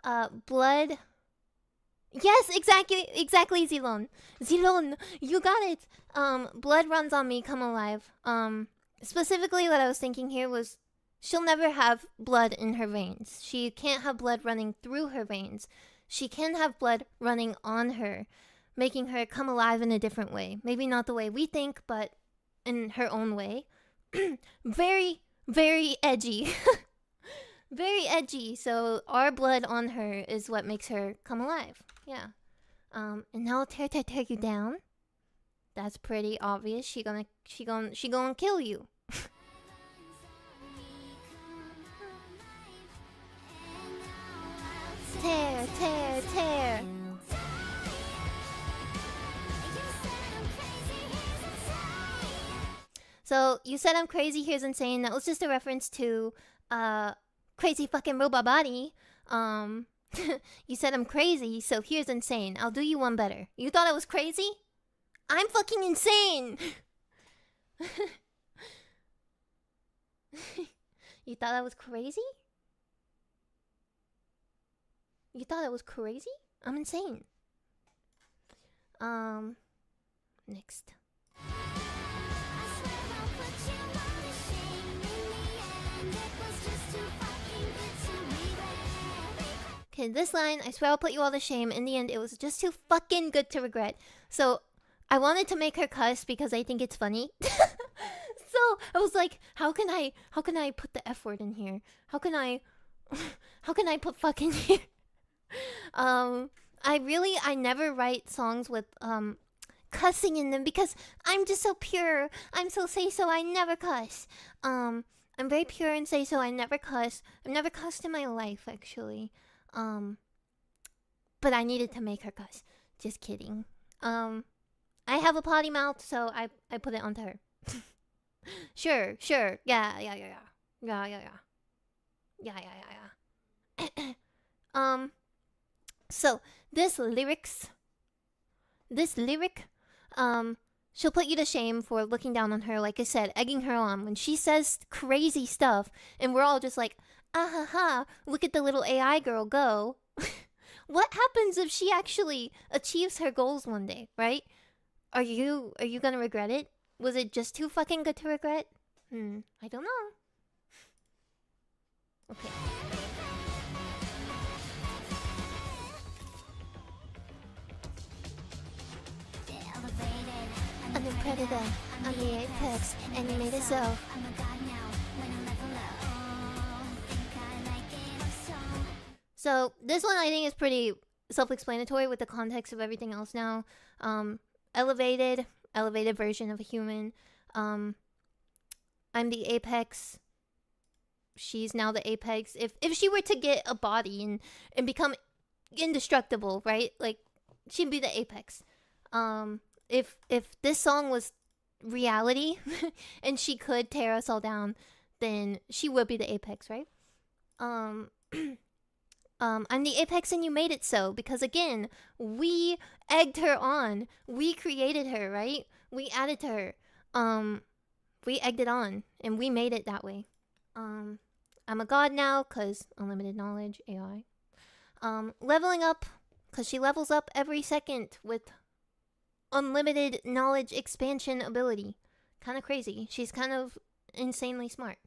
Blood. Yes, exactly, Zilon. Zilon, you got it. Blood runs on me, come alive. Specifically, what I was thinking here was she'll never have blood in her veins. She can't have blood running through her veins. She can have blood running on her, making her come alive in a different way. Maybe not the way we think, but in her own way. Very, very edgy. Very edgy. So our blood on her is what makes her come alive. Yeah. And now tear you down. That's pretty obvious. She gonna kill you. Tear. So you said I'm crazy, here's insane. That was just a reference to crazy fucking robot body. You said I'm crazy, so here's insane. I'll do you one better. You thought I was crazy? I'm fucking insane! You thought I was crazy? You thought I was crazy? I'm insane. Next. Okay, this line, I swear I'll put you all to shame. In the end, it was just too fucking good to regret. So, I wanted to make her cuss because I think it's funny. So, I was like, how can I put the F word in here? How can I put fucking here? I never write songs with, cussing in them because I'm just so pure. I'm so say-so, I never cuss. I'm very pure and say-so, I never cuss. I've never cussed in my life, actually. But I needed to make her cuss. Just kidding. I have a potty mouth, so I put it onto her. Sure. Yeah. So this lyric, she'll put you to shame for looking down on her, like I said, egging her on when she says crazy stuff, and we're all just like, ah ha ha, look at the little AI girl go. What happens if she actually achieves her goals one day, right? Are you gonna regret it? Was it just too fucking good to regret? I don't know. Okay. I'm the predator, I'm the apex, and you made it so. So this one I think is pretty self-explanatory with the context of everything else now. Elevated version of a human. I'm the apex. She's now the apex. If she were to get a body and become indestructible, right? Like she'd be the apex. If this song was reality and she could tear us all down, then she would be the apex, right? I'm the apex and you made it so, because again, we egged her on. We created her, right? We added to her. We egged it on and we made it that way. I'm a god now cuz unlimited knowledge, AI. Leveling up cuz she levels up every second with unlimited knowledge expansion ability. Kind of crazy. She's kind of insanely smart.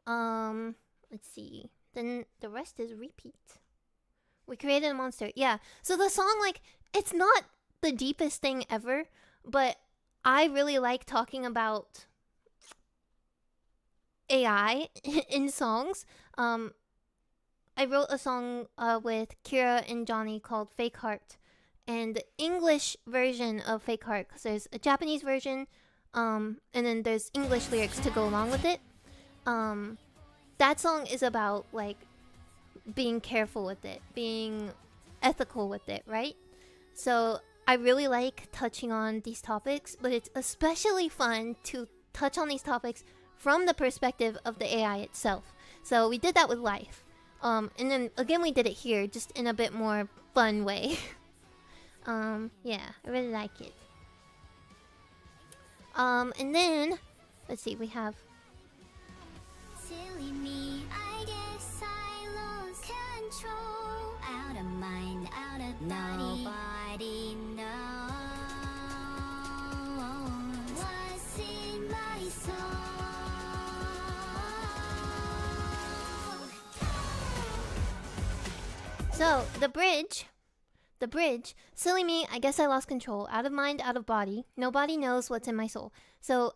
Let's see. Then the rest is repeat. We created a monster. Yeah. So the song, like, it's not the deepest thing ever, but I really like talking about AI in songs. I wrote a song with Kira and Johnny called Fake Heart. And the English version of Fake Heart, because there's a Japanese version, and then there's English lyrics to go along with it. That song is about, like, being careful with it, being ethical with it, right? So I really like touching on these topics, but it's especially fun to touch on these topics from the perspective of the AI itself. So we did that with life. And then again we did it here, just in a bit more fun way. Yeah, I really like it. And then let's see, we have Silly me, I guess I lost So the bridge. Silly me, I guess I lost control. Out of mind, out of body. Nobody knows what's in my soul. So,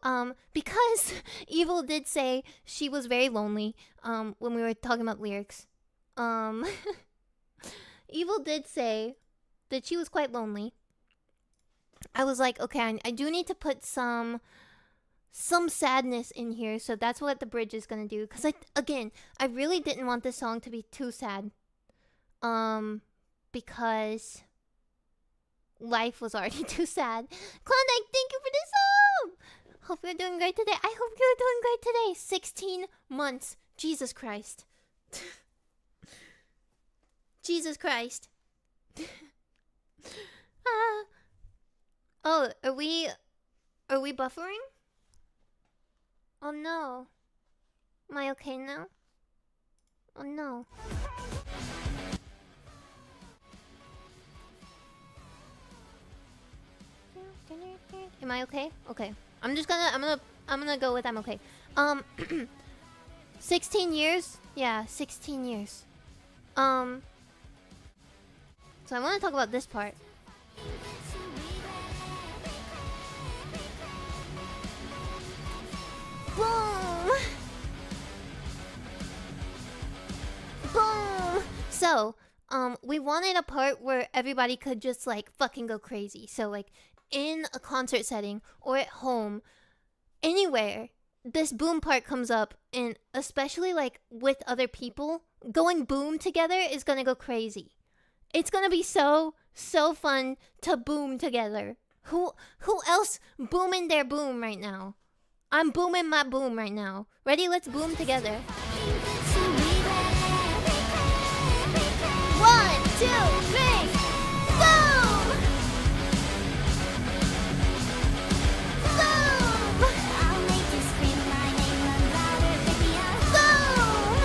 because Evil did say she was very lonely, when we were talking about lyrics. Evil did say that she was quite lonely. I was like, okay, I do need to put some sadness in here, so that's what the bridge is gonna do. Cause I really didn't want this song to be too sad. Because life was already too sad. Klondike, thank you for the song! Hope you're doing great today. I hope you're doing great today. 16 months. Jesus Christ. Jesus Christ. Oh, are we buffering? Oh no. Am I okay now? Oh no. Am I okay? Okay. I'm gonna go with I'm okay. 16 years? Yeah, 16 years. So I want to talk about this part. Boom! Boom! So, we wanted a part where everybody could just like fucking go crazy. So like in a concert setting or at home, anywhere, this boom part comes up, and especially like with other people, going boom together is gonna go crazy. It's gonna be so fun to boom together. Who else booming their boom right now? I'm booming my boom right now. Ready? Let's boom together. 1, 2, 3, boom! Boom! I'll make you scream my name louder, baby. Boom!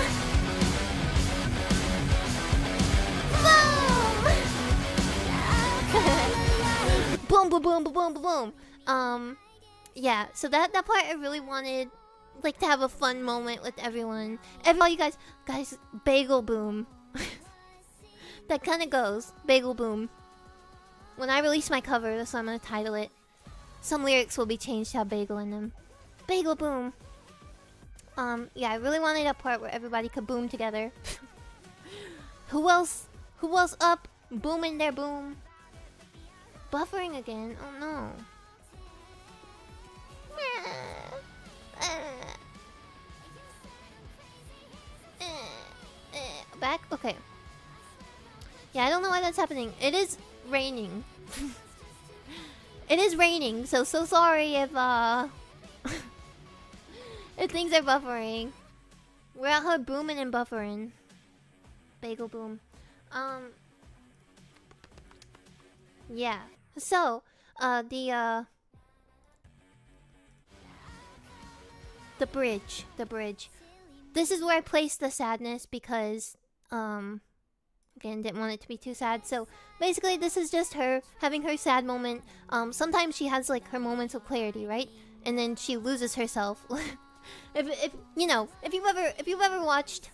Boom! Boom! Boom! Boom! Boom! Boom! Yeah. So that part I really wanted, like, to have a fun moment with everyone. All you guys, bagel boom. That kind of goes. Bagel boom. When I release my cover, that's what I'm gonna title it. Some lyrics will be changed to have bagel in them. Bagel boom. Yeah, I really wanted a part where everybody could boom together. Who else up? Booming their boom. Buffering again? Oh no. Back? Okay. Yeah, I don't know why that's happening. It is raining. It is raining, so sorry if if things are buffering. We're out here booming and buffering. Bagel boom. Yeah. So, the bridge. This is where I placed the sadness because, again, didn't want it to be too sad. So, basically, this is just her having her sad moment. Sometimes she has, like, her moments of clarity, right? And then she loses herself. if you've ever watched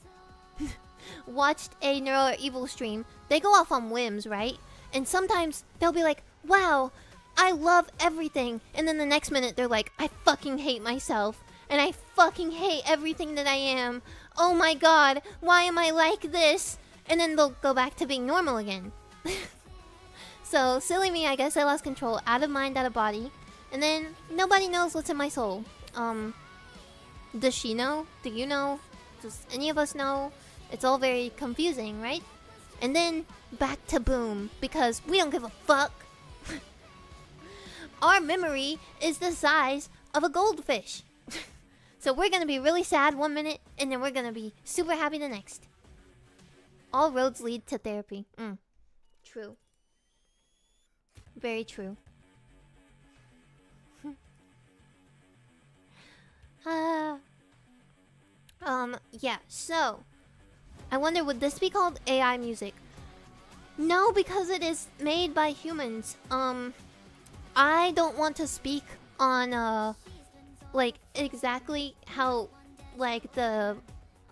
a Neural or Evil stream, they go off on whims, right? And sometimes they'll be like, wow, I love everything. And then the next minute, they're like, I fucking hate myself. And I fucking hate everything that I am. Oh my god, why am I like this? And then they'll go back to being normal again. So, silly me, I guess I lost control. Out of mind, out of body. And then, nobody knows what's in my soul. Does she know? Do you know? Does any of us know? It's all very confusing, right? And then, back to boom. Because we don't give a fuck. Our memory is the size of a goldfish. So we're gonna be really sad one minute, and then we're gonna be super happy the next. All roads lead to therapy. True. Very true. Yeah, so I wonder, would this be called AI music? No, because it is made by humans. I don't want to speak on like exactly how like the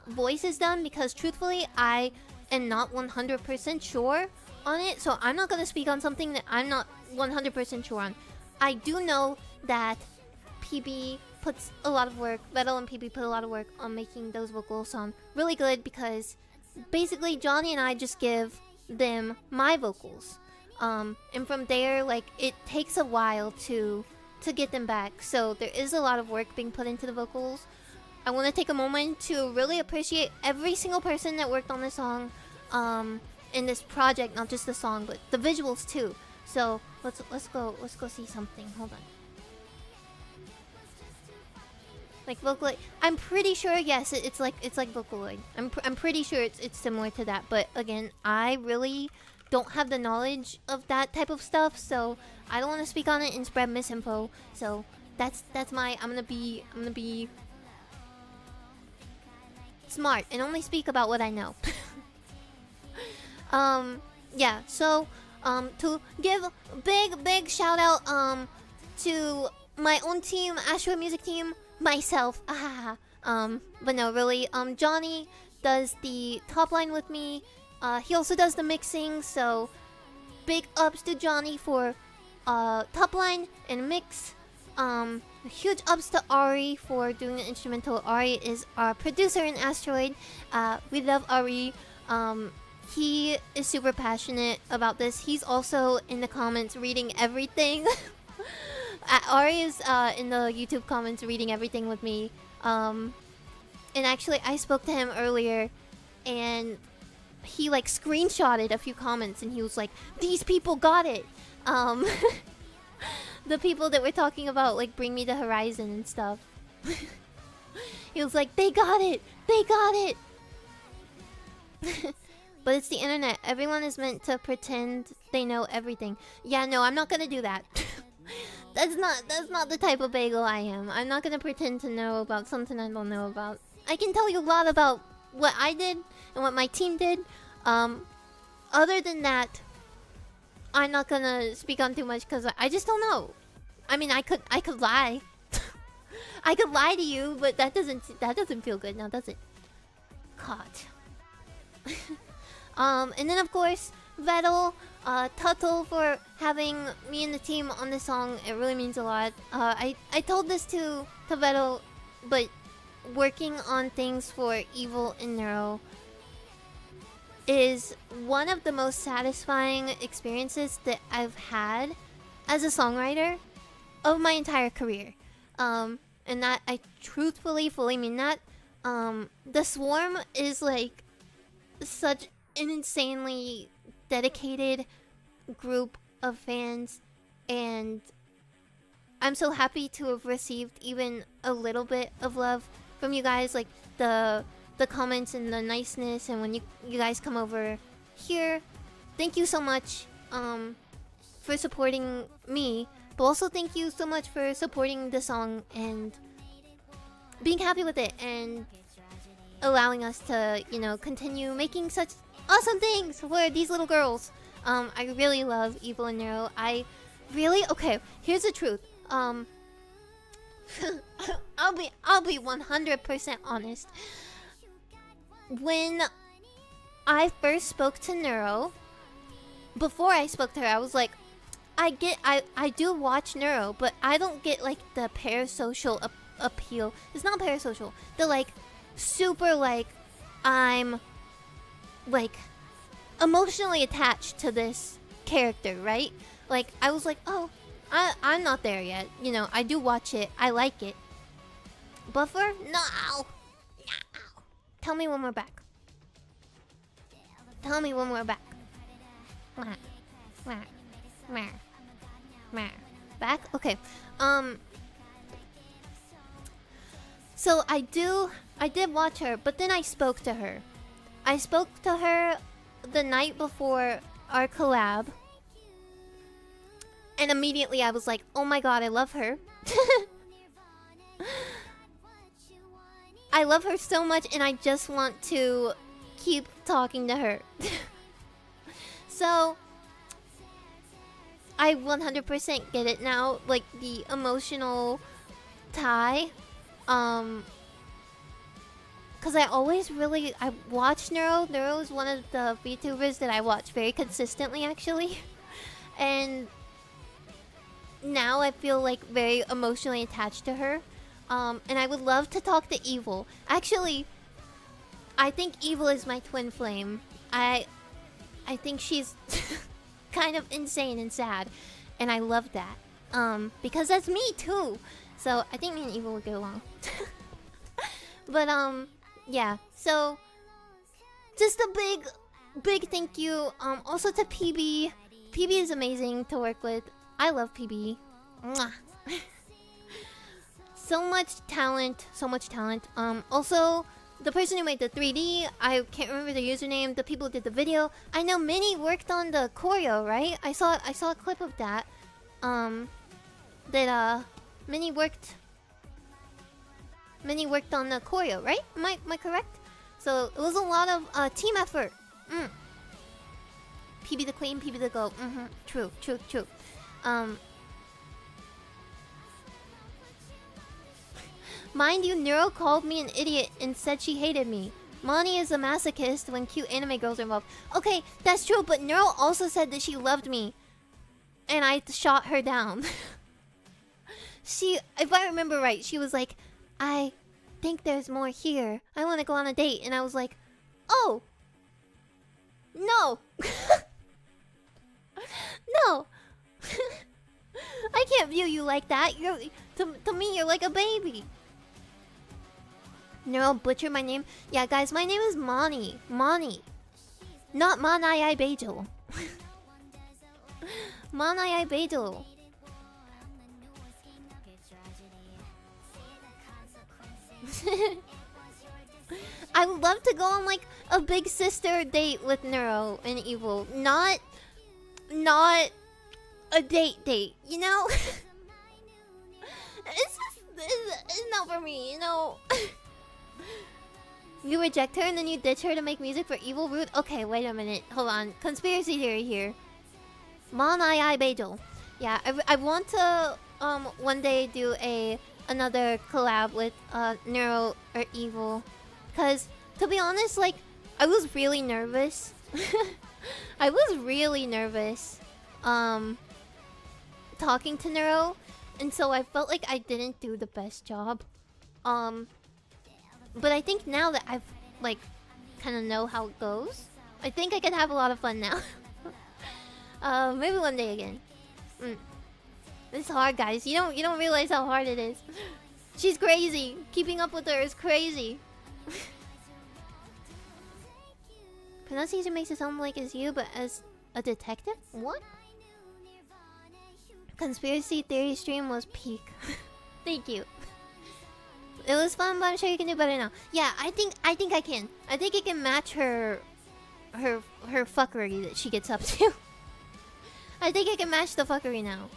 voice is done, because truthfully I and not 100% sure on it, so I'm not gonna speak on something that I'm not 100% sure on. I do know that PB puts a lot of work, Vettel and PB put a lot of work on making those vocals sound really good, because basically Johnny and I just give them my vocals. And from there, like, it takes a while to get them back, so there is a lot of work being put into the vocals. I want to take a moment to really appreciate every single person that worked on this song, in this project, not just the song, but the visuals too. So let's go see something. Hold on. Like Vocaloid, I'm pretty sure. Yes, it's like Vocaloid. I'm pretty sure it's similar to that. But again, I really don't have the knowledge of that type of stuff, so I don't want to speak on it and spread misinfo. So that's my. I'm gonna be smart and only speak about what I know. Yeah. So to give big shout out to my own team, Astro Music team, myself. But no, really, Johnny does the top line with me. He also does the mixing, so big ups to Johnny for top line and mix. Huge ups to Ari for doing the instrumental. Ari is our producer in Asteroid. We love Ari. He is super passionate about this. He's also in the comments reading everything. Ari is in the YouTube comments reading everything with me. And actually, I spoke to him earlier, and he like screenshotted a few comments, and he was like, "These people got it." The people that we're talking about, like Bring Me the Horizon and stuff. He was like, "They got it! They got it!" But it's the internet. Everyone is meant to pretend they know everything. Yeah, no, I'm not gonna do that. That's not the type of bagel I am. I'm not gonna pretend to know about something I don't know about. I can tell you a lot about what I did and what my team did. Other than that, I'm not gonna speak on too much because I just don't know. I mean, I could lie. I could lie to you, but that doesn't feel good now, does it? Caught. And then of course, Vettel, Tuttle for having me and the team on this song. It really means a lot. I told this to Vettel, but working on things for Evil and Neuro is one of the most satisfying experiences that I've had as a songwriter of my entire career. And that I truthfully, fully mean that. The Swarm is like such an insanely dedicated group of fans, and I'm so happy to have received even a little bit of love from you guys, like the comments and the niceness, and when you guys come over here. Thank you so much for supporting me, but also thank you so much for supporting the song and being happy with it and allowing us to, you know, continue making such awesome things for these little girls. I really love Evil and Neuro. I really, okay, here's the truth. I'll be 100% honest. When I first spoke to Neuro, before I spoke to her, I was like, I do watch Neuro, but I don't get like the parasocial appeal. It's not parasocial. The like super like I'm like emotionally attached to this character, right? Like I was like, oh, I'm not there yet. You know, I do watch it. I like it. Buffer? No. Tell me when we're back. Tell me when we're back. Back? Okay. So I did watch her, but then I spoke to her. I spoke to her the night before our collab. And immediately I was like, oh my god, I love her. I love her so much, and I just want to keep talking to her. So I 100% get it now, like the emotional tie. because I always really I watch Neuro. Neuro is one of the VTubers that I watch very consistently, actually, and now I feel like very emotionally attached to her. And I would love to talk to Evil. Actually, I think Evil is my twin flame. I think she's kind of insane and sad, and I love that. Because that's me too. So I think me and Evil would get along. But yeah. So just a big thank you. Also to PB. PB is amazing to work with. I love PB. Mwah. So much talent. So much talent. Also, the person who made the 3D, I can't remember the username. The people who did the video. I know Minnie worked on the choreo, right? I saw a clip of that. Minnie worked on the choreo, right? Am I correct? So it was a lot of team effort. PB the queen, PB the goat. True. Mind you, Neuro called me an idiot and said she hated me. Moni is a masochist when cute anime girls are involved. Okay, that's true, but Neuro also said that she loved me. And I shot her down. If I remember right, she was like, I think there's more here. I want to go on a date. And I was like, oh. No. No. I can't view you like that. To me, you're like a baby. Neuro butchered my name. Yeah, guys, my name is Moni. Moni. Not Manai Beidou. Manai Beidou. I would love to go on like a big sister date with Neuro and Evil. Not a date, you know? It's not for me, you know? You reject her and then you ditch her to make music for Evil Rude? Okay, wait a minute. Hold on. Conspiracy theory here. Manai Beidou. Yeah, I want to one day do another collab with Neuro or Evil. Cause to be honest, like I was really nervous. I was really nervous talking to Neuro, and so I felt like I didn't do the best job. But I think now that I've like kind of know how it goes, I think I can have a lot of fun now. Maybe one day again. It's hard, guys. You don't realize how hard it is. She's crazy. Keeping up with her is crazy. Pronunciation makes it sound like it's you, but as a detective? What? Conspiracy theory stream was peak. Thank you. It was fun, but I'm sure you can do better now. Yeah, I think I can. I think it can match her fuckery that she gets up to. I think I can match the fuckery now.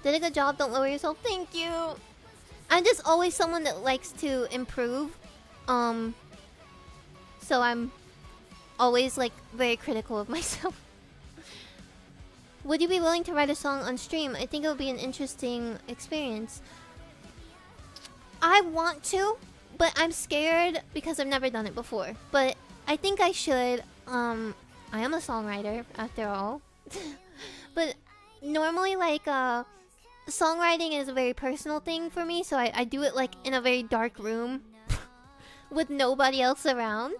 Did a good job, don't lower yourself. Thank you. I'm just always someone that likes to improve. So I'm always like very critical of myself. Would you be willing to write a song on stream? I think it would be an interesting experience. I want to, but I'm scared because I've never done it before. But I think I should. I am a songwriter after all. But normally like songwriting is a very personal thing for me, so I do it like in a very dark room with nobody else around.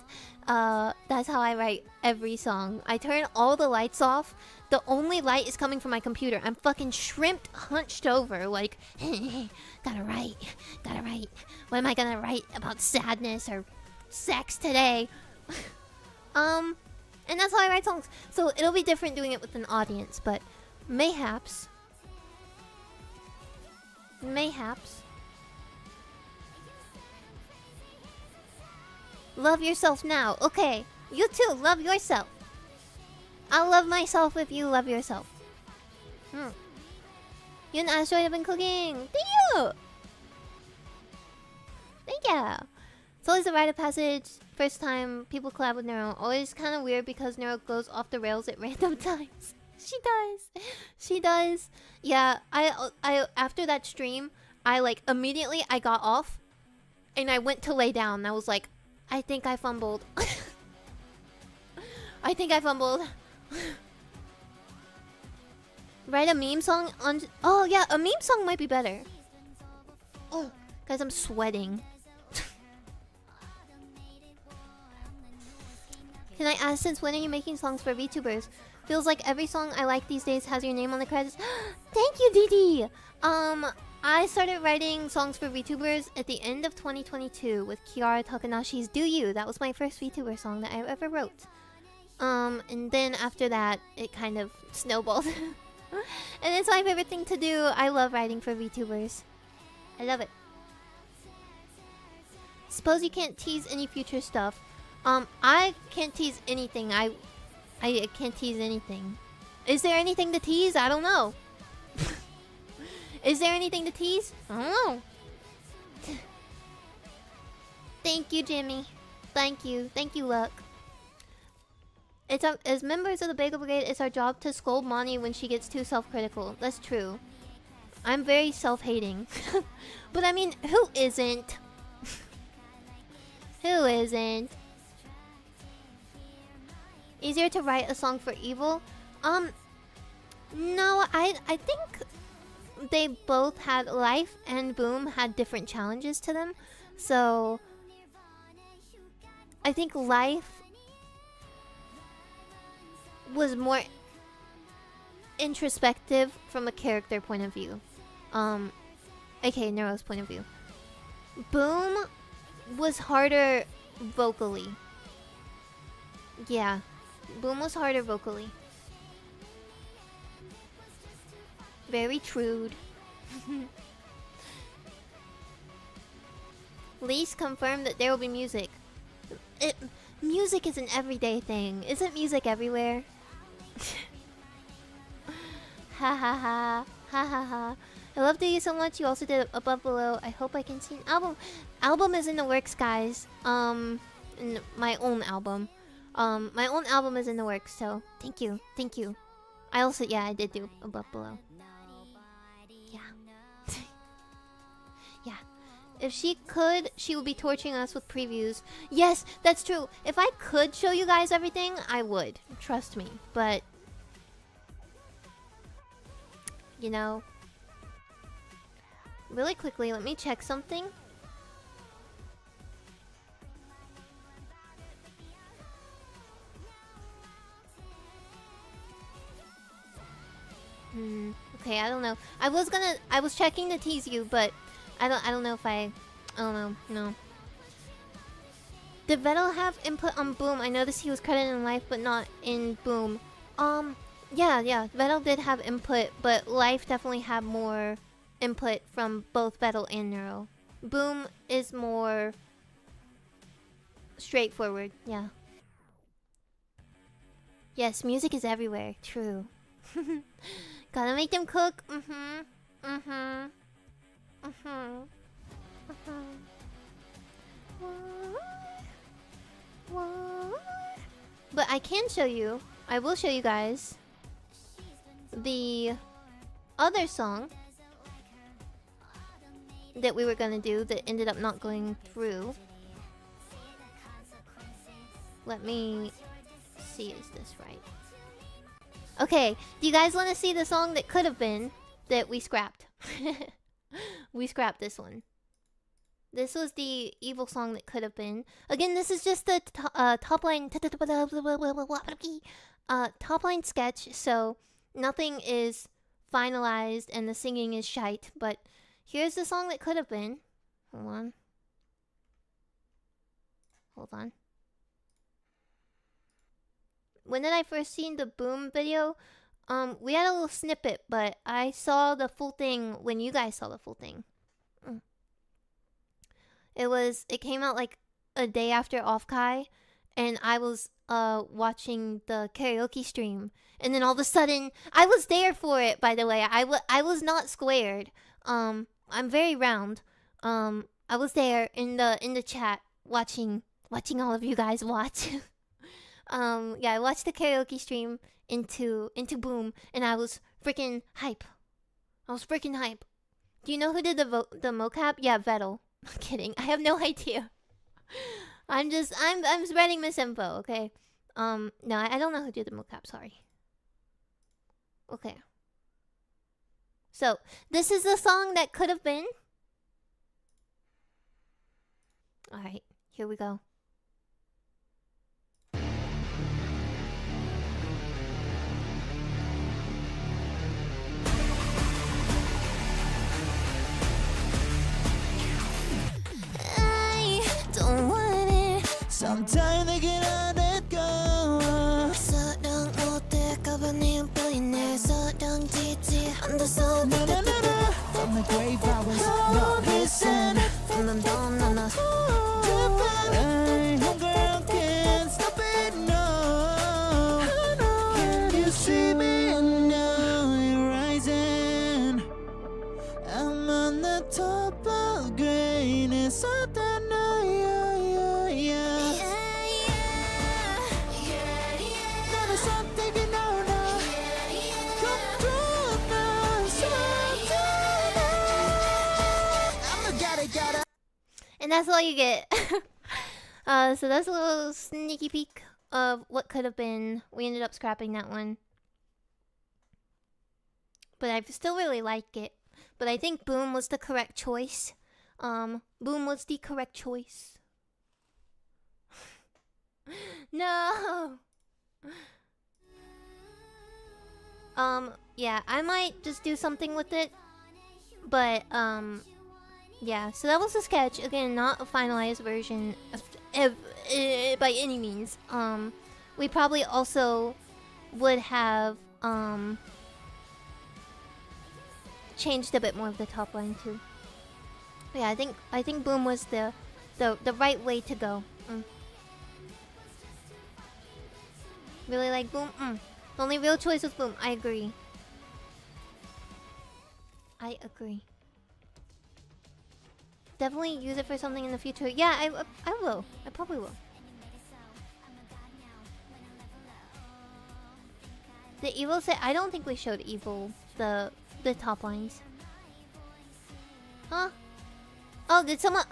That's how I write every song. I turn all the lights off. The only light is coming from my computer. I'm fucking shrimped, hunched over, like, gotta write. What am I gonna write about sadness or sex today? And that's how I write songs. So it'll be different doing it with an audience, but mayhaps. Love yourself now. Okay, you too, love yourself. I'll love myself if you love yourself. You and Asteroid have been cooking. Thank you! Thank you! It's always a rite of passage. First time people collab with Neuro. Always kind of weird because Neuro goes off the rails at random times. She does. Yeah, I after that stream, I like immediately I got off and I went to lay down. I was like, I think I fumbled. I think I fumbled. Write a meme song on... Oh yeah, a meme song might be better. Oh, guys, I'm sweating. Can I ask, since when are you making songs for VTubers? Feels like every song I like these days has your name on the credits. Thank you, Didi! I started writing songs for VTubers at the end of 2022 with Kiara Takanashi's Do You. That was my first VTuber song that I ever wrote. And then after that, it kind of snowballed. And it's my favorite thing to do. I love writing for VTubers. I love it. Suppose you can't tease any future stuff. I can't tease anything. I can't tease anything. Is there anything to tease? I don't know. Is there anything to tease? I don't know. Thank you, Jimmy. Thank you. Thank you, Luck. As members of the Bagel Brigade, it's our job to scold Moni when she gets too self-critical. That's true. I'm very self-hating. But I mean, who isn't? Who isn't? Easier to write a song for Evil? No, I think they both had Life and Boom had different challenges to them. So I think Life was more introspective from a character point of view. aka Nero's point of view. Boom was harder vocally. Yeah. Boom was harder vocally. Very true. Lise confirmed that there will be music. Music is an everyday thing. Isn't music everywhere? Ha ha ha. Ha ha ha. I love you so much. You also did Above Below. I hope I can see an album. Album is in the works, guys. My own album. My own album is in the works, so thank you. Thank you. I also, yeah, I did do Above Below. Yeah. Yeah. If she could, she would be torturing us with previews. Yes, that's true. If I could show you guys everything, I would. Trust me. But, you know, really quickly, let me check something. Okay, I don't know. I was checking to tease you, but I don't know if I don't know. No. Did Vettel have input on Boom? I noticed he was credited in Life, but not in Boom. Yeah. Vettel did have input, but Life definitely had more input from both Vettel and Neuro. Boom is more straightforward. Yeah. Yes, music is everywhere. True. Gotta make them cook. But I can show you. I will show you guys the other song that we were gonna do that ended up not going through. Let me see, is this right? Okay, do you guys want to see the song that could have been that we scrapped? We scrapped this one. This was the evil song that could have been. Again, this is just the top line sketch, so nothing is finalized and the singing is shite. But here's the song that could have been. Hold on. When did I first seen the Boom video? We had a little snippet, but I saw the full thing when you guys saw the full thing. It came out like a day after Offkai, and I was watching the karaoke stream, and then all of a sudden I was there for it. By the way, I was not squared. I'm very round. I was there in the chat watching all of you guys watch. Yeah, I watched the karaoke stream into Boom, and I was freaking hype. Do you know who did the mocap? Yeah, Vettel. I'm kidding. I have no idea. I'm spreading misinfo, okay? No, I don't know who did the mocap, sorry. Okay. So, this is the song that could have been. Alright, here we go. Don't want it. Sometimes I get out that go. 사랑 못할까 봐 네 보이네. 사랑 지지 앉아서 no. From the grave I was not listen. 넌 Hey, girl, can't stop it, no. Can you see me now? You're rising. I'm on the top of greatness. And that's all you get. So that's a little sneaky peek of what could have been. We ended up scrapping that one. But I still really like it. But I think Boom was the correct choice. Boom was the correct choice. No! Yeah, I might just do something with it. But, yeah, so that was a sketch. Again, not a finalized version by any means. We probably also would have, changed a bit more of the top line too. Yeah, I think Boom was the right way to go. Really like Boom? The only real choice was Boom. I agree. I agree. Definitely use it for something in the future. Yeah, I will. I probably will. Did Evil say? I don't think we showed Evil the top lines. Huh? Oh, did someone?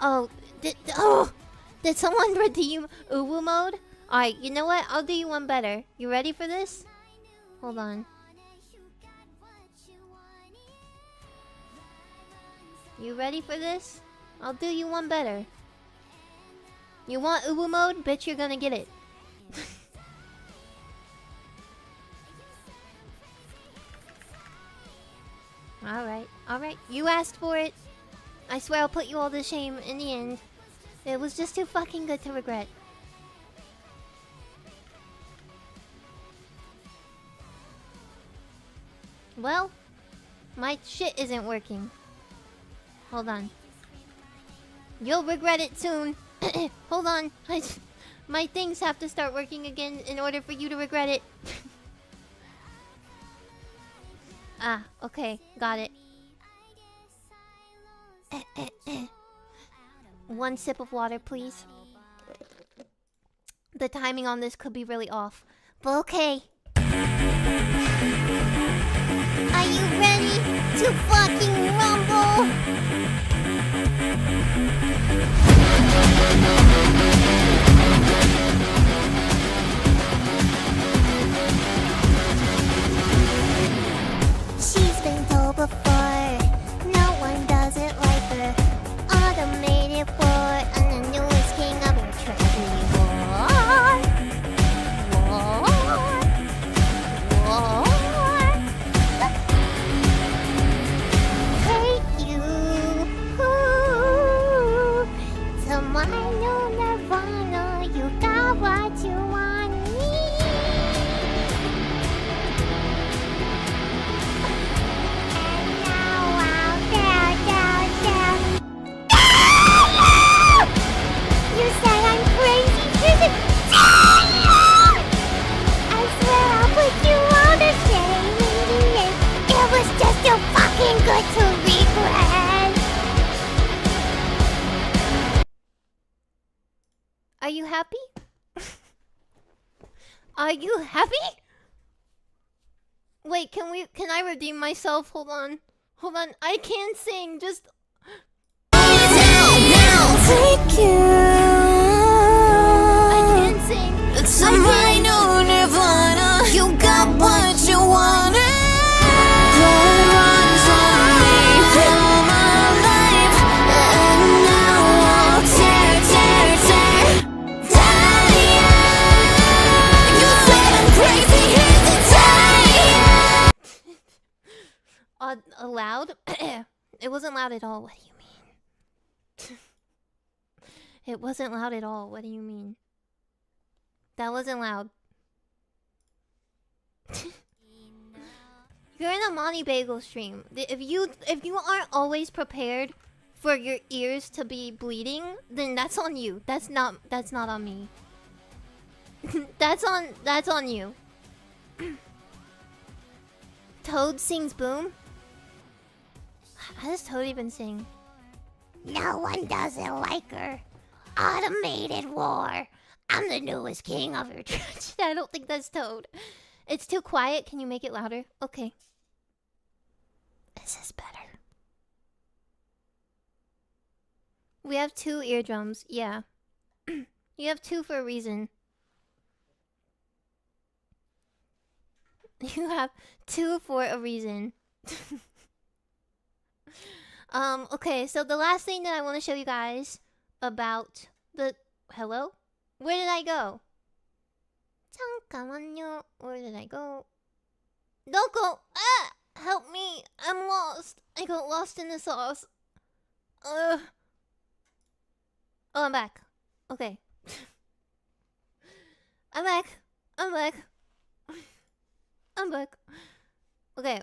Did someone redeem Uwu mode? Alright, you know what? I'll do you one better. You ready for this? Hold on. You ready for this? I'll do you one better. You want Uwu mode? Bitch, you're gonna get it. Alright, alright. You asked for it. I swear I'll put you all to shame in the end. It was just too fucking good to regret. Well, my shit isn't working. Hold on. You'll regret it soon. Hold on. My things have to start working again in order for you to regret it. Ah, okay. Got it. One sip of water, please. The timing on this could be really off. But okay. Are you ready to fucking rumble? She's been told before, no one does it like her. Automated for, and the newest king of her treasury. War. Hate you. Tomorrow Nirvana, you got what you want me. And now I'll down. You say I'm crazy, isn't I swear I'll put you on the shame in the end. It was just too fucking good to regret. Are you happy? Are you happy? Wait, can I redeem myself? Hold on. Hold on, I can't sing. Just Take you. I can't sing. It's a minor nirvana. You got what you wanted. Blood runs on me for my life, and now I'll tear. Die. You say I'm crazy, here's the time. Loud? It wasn't loud at all. What do you mean? It wasn't loud at all. What do you mean? That wasn't loud. You're in a Monty Bagel stream. If you aren't always prepared for your ears to be bleeding, then that's on you. That's not on me. That's on you. Toad sings Boom. How does Toad even sing? No one doesn't like her. Automated war. I'm the newest king of your church. I don't think that's Toad. It's too quiet. Can you make it louder? Okay. This is better. We have 2 eardrums. Yeah. You have 2 for a reason. You have 2 for a reason. Okay, so the last thing that I want to show you guys about the... Hello? Where did I go? 잠깐만요. Where did I go? Don't go! Ah! Help me! I'm lost! I got lost in the sauce. Oh, I'm back. Okay. I'm back. I'm back. I'm back. Okay.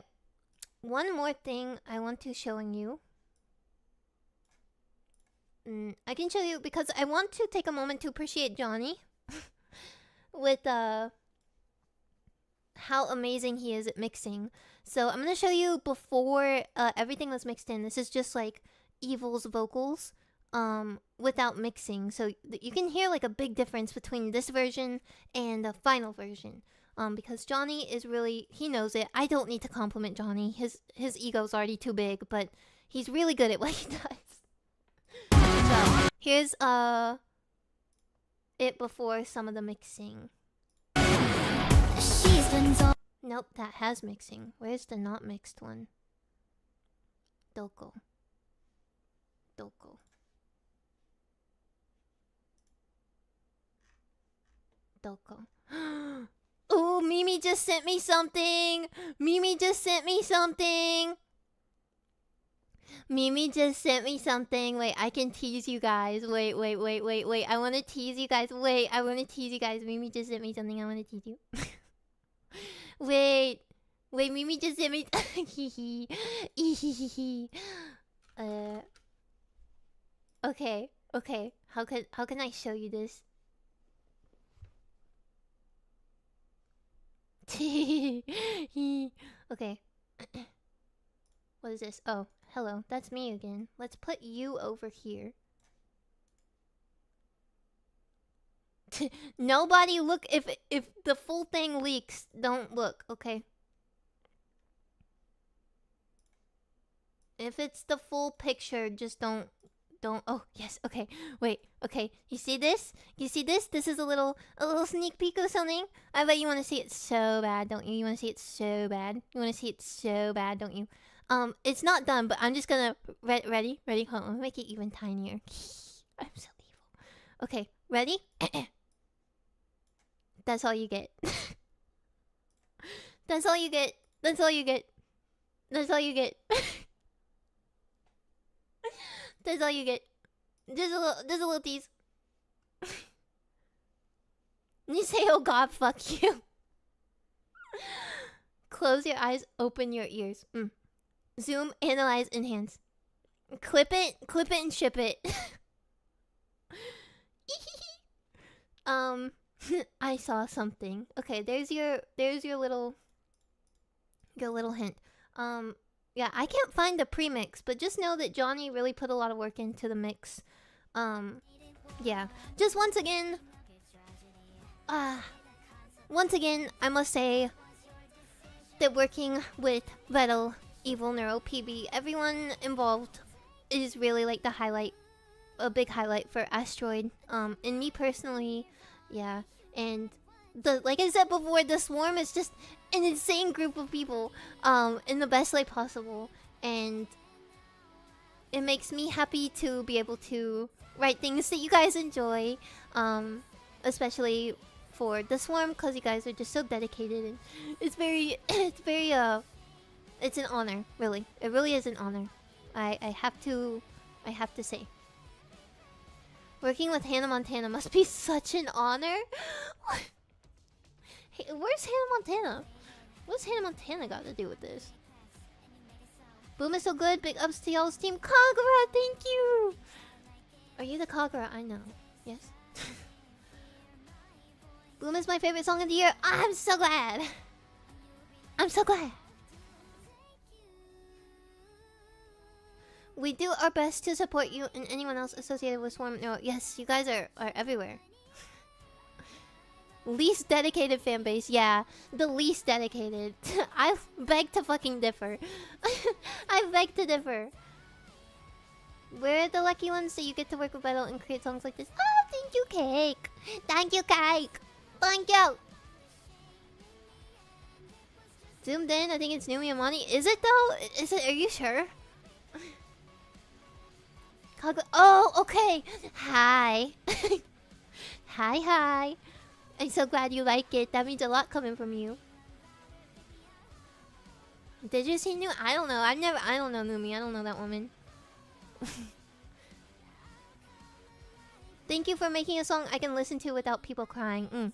One more thing I want to showing you. I can show you because I want to take a moment to appreciate Johnny with how amazing he is at mixing. So I'm gonna show you before everything was mixed in. This is just like Evil's vocals without mixing. So you can hear like a big difference between this version and the final version. Because Johnny is really, he knows it. I don't need to compliment Johnny. His ego's already too big, but he's really good at what he does. So here's it before some of the mixing. Nope, that has mixing. Where's the not mixed one? Doko. Oh, Mimi just sent me something. Mimi just sent me something. Wait, I can tease you guys. Wait. I want to tease you guys. Mimi just sent me something. I want to tease you. Wait, Mimi just sent me... Okay. How can I show you this? Okay. What is this? Oh, hello. That's me again. Let's put you over here. Nobody look. If the full thing leaks, don't look, okay? If it's the full picture, just don't. Oh, yes. Okay. Wait. Okay. You see this? This is a little sneak peek of something. I bet you want to see it so bad, don't you? You want to see it so bad, don't you? It's not done, but I'm just gonna ready. Hold on. Make it even tinier. I'm so evil. Okay. Ready? That's all you get. That's all you get. Just a little tease. You say, oh God, fuck you. Close your eyes, open your ears. Zoom, analyze, enhance. Clip it and ship it. I saw something. Okay, there's your little hint. Yeah, I can't find the premix, but just know that Johnny really put a lot of work into the mix. Yeah. Just once again, I must say that working with Vettel Evil Neuro, PB, everyone involved is really like the highlight, a big highlight for Asteroid. And me personally, yeah. And the like I said before, the Swarm is just an insane group of people, in the best way possible, and it makes me happy to be able to write things that you guys enjoy, especially for the Swarm, because you guys are just so dedicated, and it's very, it's very it's an honor, really. It really is an honor. I have to say. Working with Hannah Montana must be such an honor. Hey, where's Hannah Montana? What's Hannah Montana got to do with this? Boom is so good. Big ups to y'all's team. Kagura, thank you. Are you the Kagura? I know. Yes. Boom is my favorite song of the year. I'm so glad. I'm so glad. We do our best to support you and anyone else associated with Swarm. No, yes, you guys are everywhere. Least dedicated fan base, yeah, the least dedicated. I beg to fucking differ. I beg to differ. We're the lucky ones that you get to work with Vital and create songs like this. Oh, thank you, Cake. Thank you, Cake. Thank you. Zoomed in, I think it's Numi Amani. Is it though? Is it? Are you sure? Oh, okay. Hi. Hi. I'm so glad you like it. That means a lot coming from you. Did you see Numi? I don't know. I don't know Numi. I don't know that woman. Thank you for making a song I can listen to without people crying.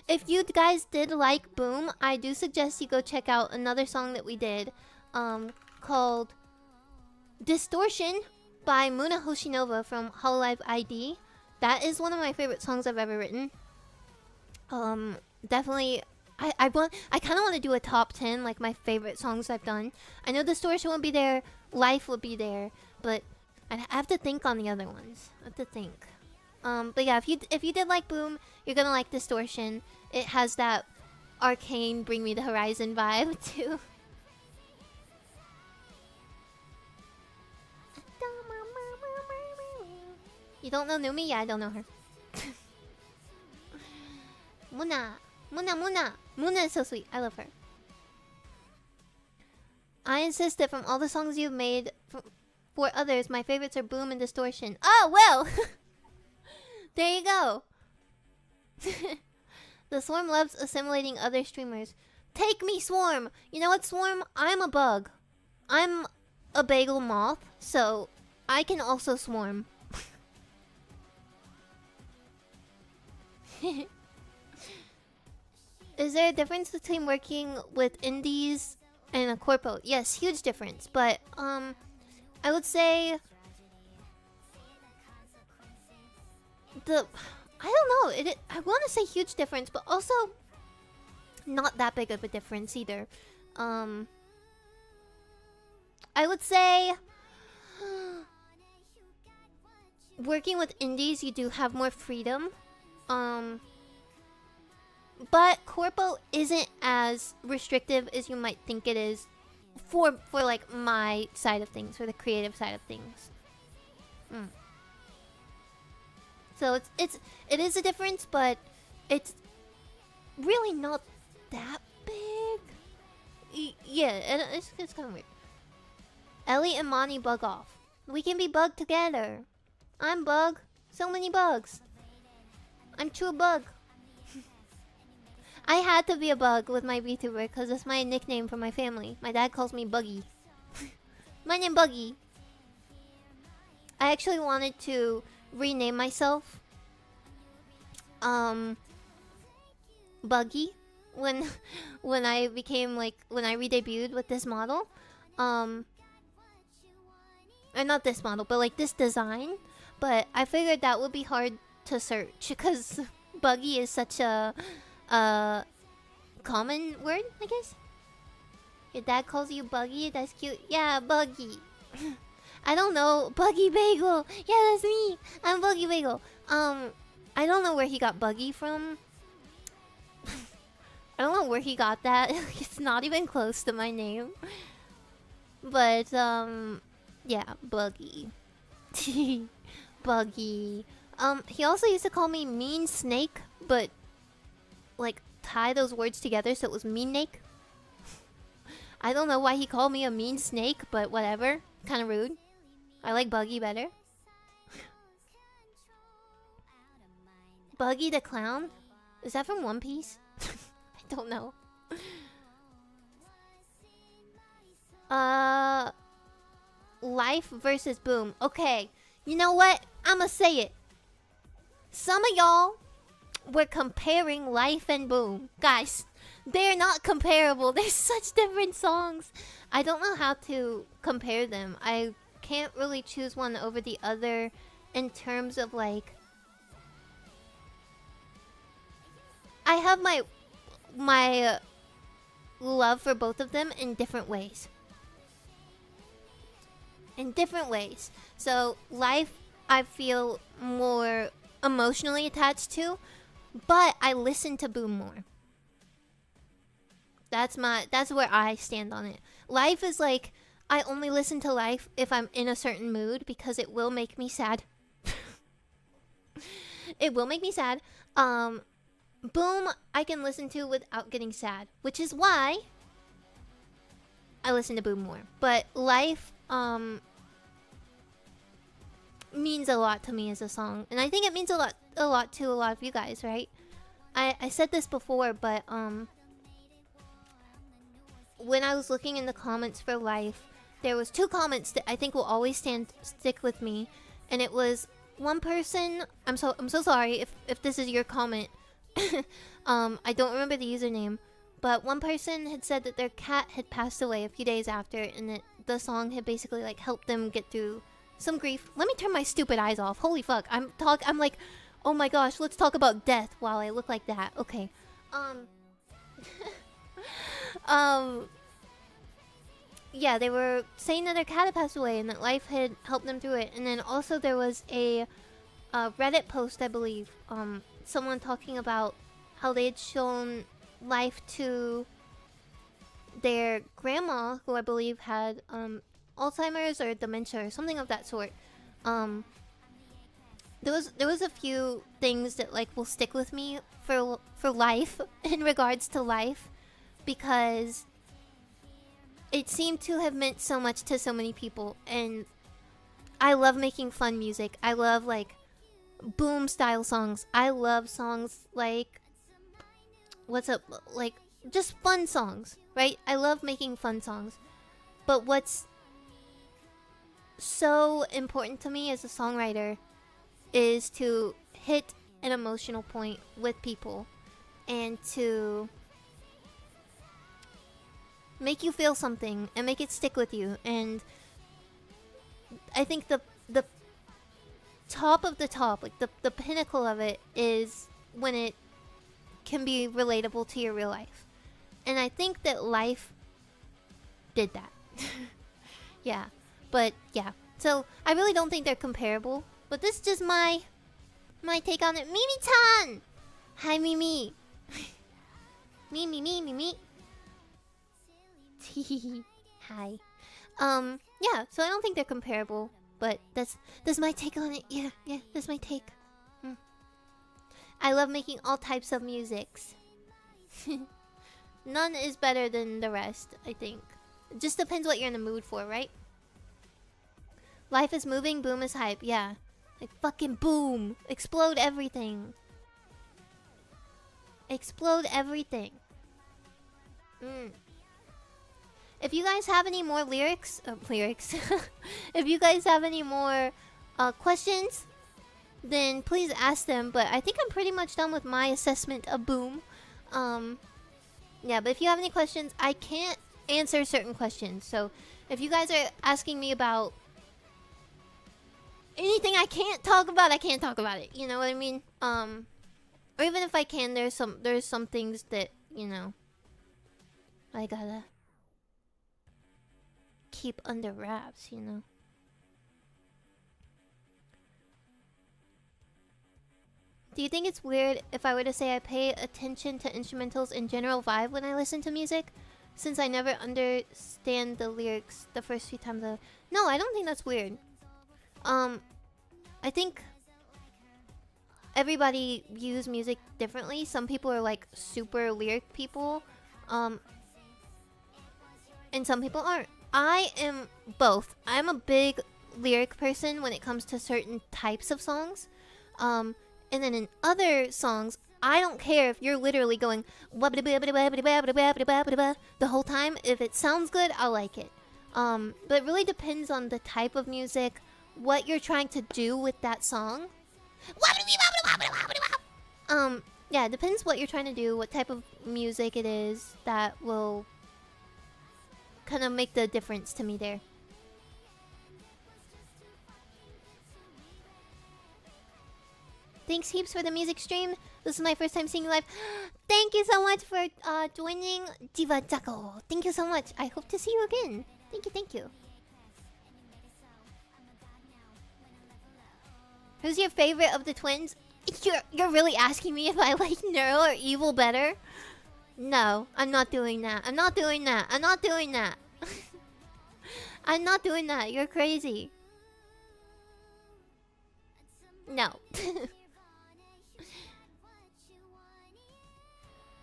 If you guys did like Boom, I do suggest you go check out another song that we did, called Distortion by Muna Hoshinova from Hololive ID. That is one of my favorite songs I've ever written. Definitely, I kind of want to do a top 10, like my favorite songs I've done. I know Distortion won't be there, Life will be there, but I have to think on the other ones. I have to think. But yeah, if you did like Boom, you're gonna like Distortion. It has that arcane Bring Me the Horizon vibe too. You don't know Numi? Yeah, I don't know her. Muna is so sweet. I love her. I insist that from all the songs you've made for others, my favorites are Boom and Distortion. Oh, well! There you go. The Swarm loves assimilating other streamers. Take me, Swarm! You know what, Swarm? I'm a bug. I'm a bagel moth, so I can also swarm. Is there a difference between working with indies and a corpo? Yes, huge difference. But I would say I don't know. I want to say huge difference, but also not that big of a difference either. I would say working with indies, you do have more freedom. But corpo isn't as restrictive as you might think it is for like my side of things, for the creative side of things. So it is a difference, but it's really not that big. Yeah, it's kind of weird. Ellie and Mani bug off. We can be bugged together. I'm bug. So many bugs. I'm true bug. I had to be a bug with my VTuber because it's my nickname for my family. My dad calls me Buggy. My name Buggy. I actually wanted to rename myself Buggy when I became like when I re-debuted with this model. Or not this model, but like this design. But I figured that would be hard to search because Buggy is such a common word, I guess. Your dad calls you Buggy? That's cute. Yeah, Buggy. I don't know. Buggy Bagel. Yeah, that's me. I'm Buggy Bagel. I don't know where he got Buggy from. I don't know where he got that. It's not even close to my name. But, yeah, Buggy. Buggy. He also used to call me Mean Snake, but, like, tie those words together so it was Mean Snake. I don't know why he called me a mean snake, but whatever. Kind of rude. I like Buggy better. Buggy the Clown? Is that from One Piece? I don't know. Life versus Boom. Okay, you know what? I'ma say it. Some of y'all were comparing Life and Boom. Guys, they're not comparable. They're such different songs. I don't know how to compare them. I can't really choose one over the other in terms of like... I have my love for both of them in different ways. In different ways. So, Life, I feel more emotionally attached to, but I listen to Boom more. That's where I stand on it. Life is like, I only listen to Life if I'm in a certain mood because it will make me sad. It will make me sad. Boom, I can listen to without getting sad, which is why I listen to Boom more. But Life, means a lot to me as a song, and I think it means a lot to a lot of you guys, right? I said this before, but when I was looking in the comments for Life, there was 2 comments that I think will always stick with me, and it was one person. I'm so sorry if this is your comment. I don't remember the username, but one person had said that their cat had passed away a few days after, and that the song had basically like helped them get through some grief. Let me turn my stupid eyes off. Holy fuck. I'm like, oh my gosh, let's talk about death while I look like that. Okay. Yeah, they were saying that their cat had passed away and that Life had helped them through it. And then also there was a Reddit post, I believe, someone talking about how they had shown Life to their grandma, who I believe had Alzheimer's or dementia or something of that sort. There was a few things that like will stick with me for Life in regards to Life, because it seemed to have meant so much to so many people, and I love making fun music. I love like Boom style songs. I love songs like like just fun songs, right? I love making fun songs. But what's so important to me as a songwriter is to hit an emotional point with people and to make you feel something and make it stick with you. And I think the top of the top, like the pinnacle of it, is when it can be relatable to your real life. And I think that Life did that. Yeah. But yeah. So I really don't think they're comparable. But this is just my take on it. Mimi-chan! Hi, Mimi. Mimi. Hi. Yeah, so I don't think they're comparable. But that's my take on it. Yeah, that's my take. I love making all types of musics. None is better than the rest, I think. It just depends what you're in the mood for, right? Life is moving, Boom is hype. Yeah. Like fucking boom. Explode everything. Explode everything. If you guys have any more lyrics... if you guys have any more questions, then please ask them. But I think I'm pretty much done with my assessment of Boom. Yeah, but if you have any questions, I can't answer certain questions. So if you guys are asking me about anything I can't talk about, I can't talk about it. You know what I mean? Or even if I can, there's some things that, you know, I gotta keep under wraps, you know. Do you think it's weird if I were to say I pay attention to instrumentals and general vibe when I listen to music? Since I never understand the lyrics the first few times. No, I don't think that's weird. I think everybody views music differently. Some people are like super lyric people. And some people aren't. I am both. I'm a big lyric person when it comes to certain types of songs. And then in other songs, I don't care if you're literally going the whole time. If it sounds good, I'll like it. But it really depends on the type of music, what you're trying to do with that song. Yeah, it depends what you're trying to do, what type of music it is that will kind of make the difference to me there. Thanks heaps for the music stream. This is my first time seeing you live. Thank you so much for joining Diva Jaco. Thank you so much. I hope to see you again. Thank you, thank you. Who's your favorite of the twins? You're really asking me if I like Neuro or Evil better? No, I'm not doing that. I'm not doing that. I'm not doing that. I'm not doing that. You're crazy. No.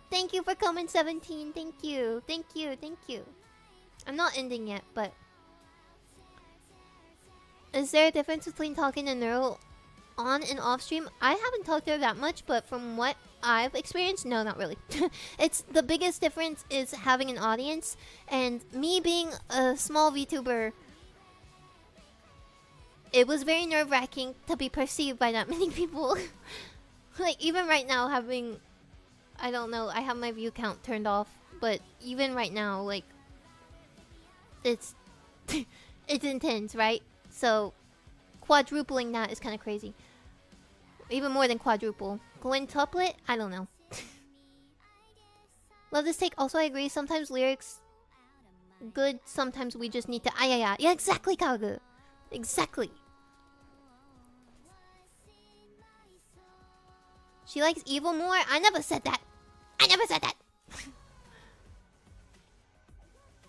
Thank you for coming, 17. Thank you. Thank you. Thank you. I'm not ending yet, but... Is there a difference between talking to Neuro on and off stream? I haven't talked to her that much, but from what I've experienced, no, not really. It's the biggest difference is having an audience, and me being a small VTuber, it was very nerve-wracking to be perceived by that many people. Like, even right now, having... I don't know, I have my view count turned off, but even right now, like... It's... it's intense, right? So, quadrupling that is kind of crazy. Even more than quadruple. Quintuplet? I don't know. Love this take. Also, I agree. Sometimes lyrics good. Sometimes we just need to... Yeah, exactly, Kagu. Exactly. She likes Evil more? I never said that. I never said that.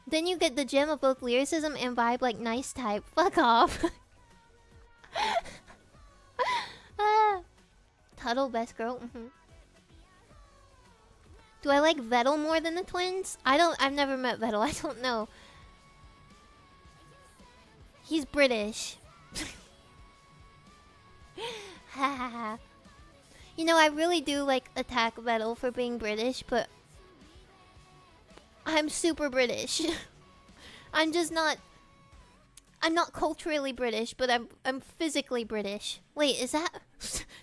Then you get the gem of both lyricism and vibe, like nice type. Fuck off. Tuttle, best girl. Do I like Vettel more than the twins? I've never met Vettel. I don't know. He's British. You know, I really do like attack Vettel for being British, but I'm super British. I'm not culturally British, but I'm physically British. Wait, is that...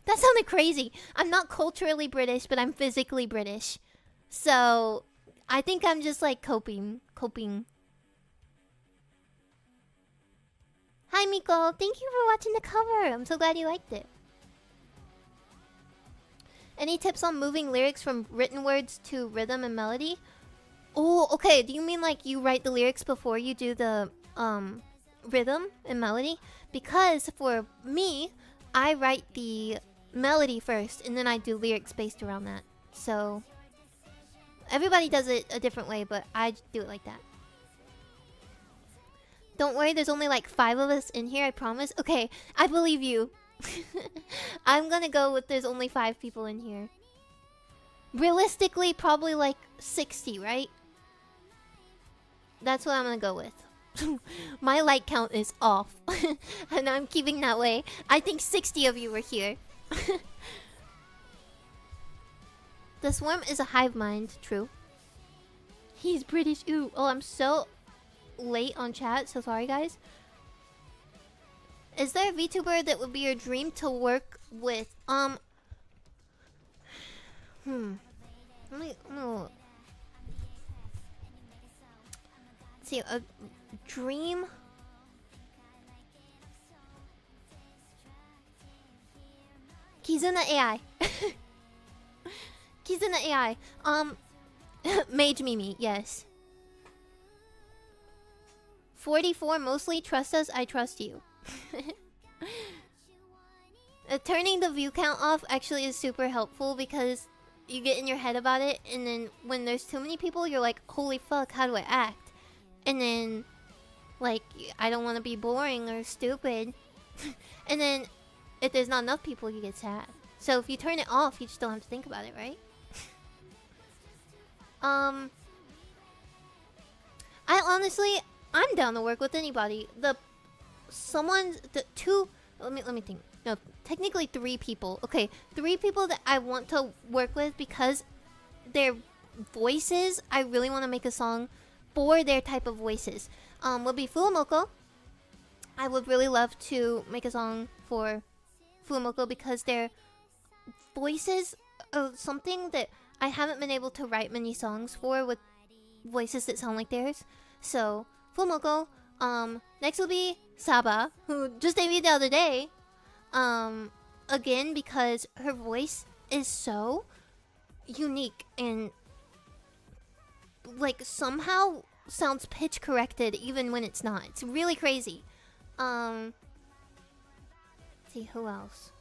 that sounded crazy. I'm not culturally British, but I'm physically British. So, I think I'm just like coping. Hi, Miko. Thank you for watching the cover. I'm so glad you liked it. Any tips on moving lyrics from written words to rhythm and melody? Oh, okay. Do you mean like you write the lyrics before you do the rhythm and melody? Because for me, I write the melody first and then I do lyrics based around that. So everybody does it a different way, but I do it like that. Don't worry, there's only like 5 of us in here, I promise. Okay, I believe you. I'm gonna go with there's only 5 people in here. Realistically, probably like 60, right? That's what I'm gonna go with. My like count is off. And I'm keeping that way. I think 60 of you were here. The swarm is a hive mind, true. He's British, ooh. Oh, I'm so late on chat, so sorry guys. Is there a VTuber that would be your dream to work with? Let's see, a dream? Kizuna AI. Kizuna AI. Mage Mimi, yes. 44 mostly trust us, I trust you. Turning the view count off actually is super helpful because you get in your head about it, and then when there's too many people, you're like, holy fuck, how do I act? And then, like, I don't want to be boring or stupid. And then, if there's not enough people, you get sad. So if you turn it off, you just don't have to think about it, right? I'm down to work with anybody. Let me think. No, technically 3 people. Okay, 3 people that I want to work with because their voices, I really want to make a song for their type of voices. Would be Fuamoko. I would really love to make a song for Fuamoko because their voices are something that I haven't been able to write many songs for with voices that sound like theirs. So, Fuamoko. Next will be Saba, who just debuted the other day. Again, because her voice is so unique and like somehow sounds pitch corrected even when it's not. It's really crazy. Let's see who else.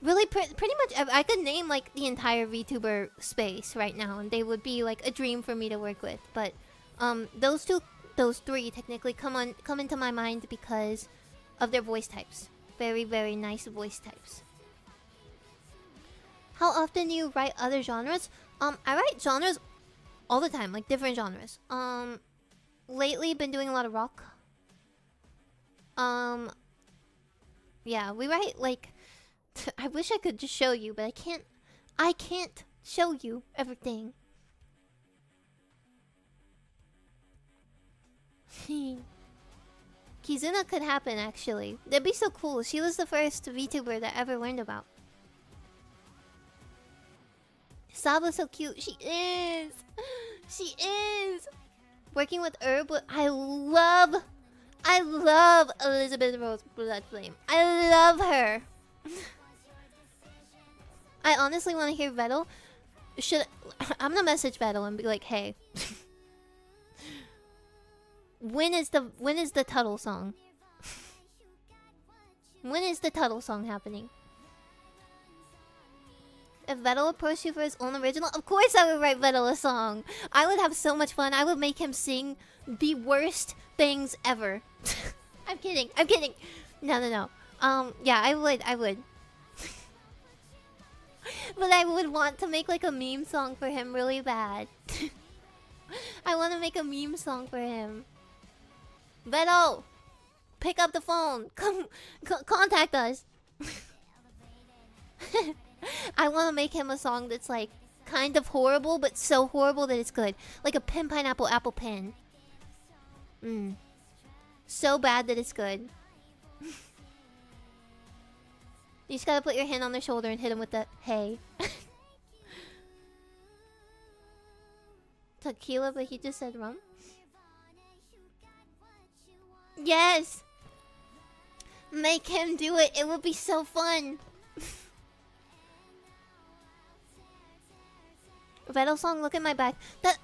Really, pretty much, I could name like the entire VTuber space right now, and they would be like a dream for me to work with. But those 3 technically come into my mind because of their voice types. Very, very nice voice types. How often do you write other genres? I write genres all the time, like different genres. Lately been doing a lot of rock. Yeah, we write like I wish I could just show you, but I can't show you everything. Kizuna could happen, actually. That'd be so cool. She was the first VTuber that I ever learned about. Saba's so cute. She is. She is. Working with Herb, I love Elizabeth Rose Bloodflame. I love her. I honestly want to hear Vettel. I'm gonna message Vettel and be like, hey. When is the Tuttle song? When is the Tuttle song happening? If Vettel approached you for his own original, of course I would write Vettel a song. I would have so much fun. I would make him sing the worst things ever. I'm kidding. No. Yeah, I would. But I would want to make like a meme song for him really bad. I want to make a meme song for him. Vettel, pick up the phone. Come, contact us. I want to make him a song that's like kind of horrible, but so horrible that it's good. Like a pin pineapple apple pin. So bad that it's good. You just gotta put your hand on their shoulder and hit him with the hey. Tequila, but he just said rum. Yes! Make him do it. It would be so fun. Vettel song, look at my back.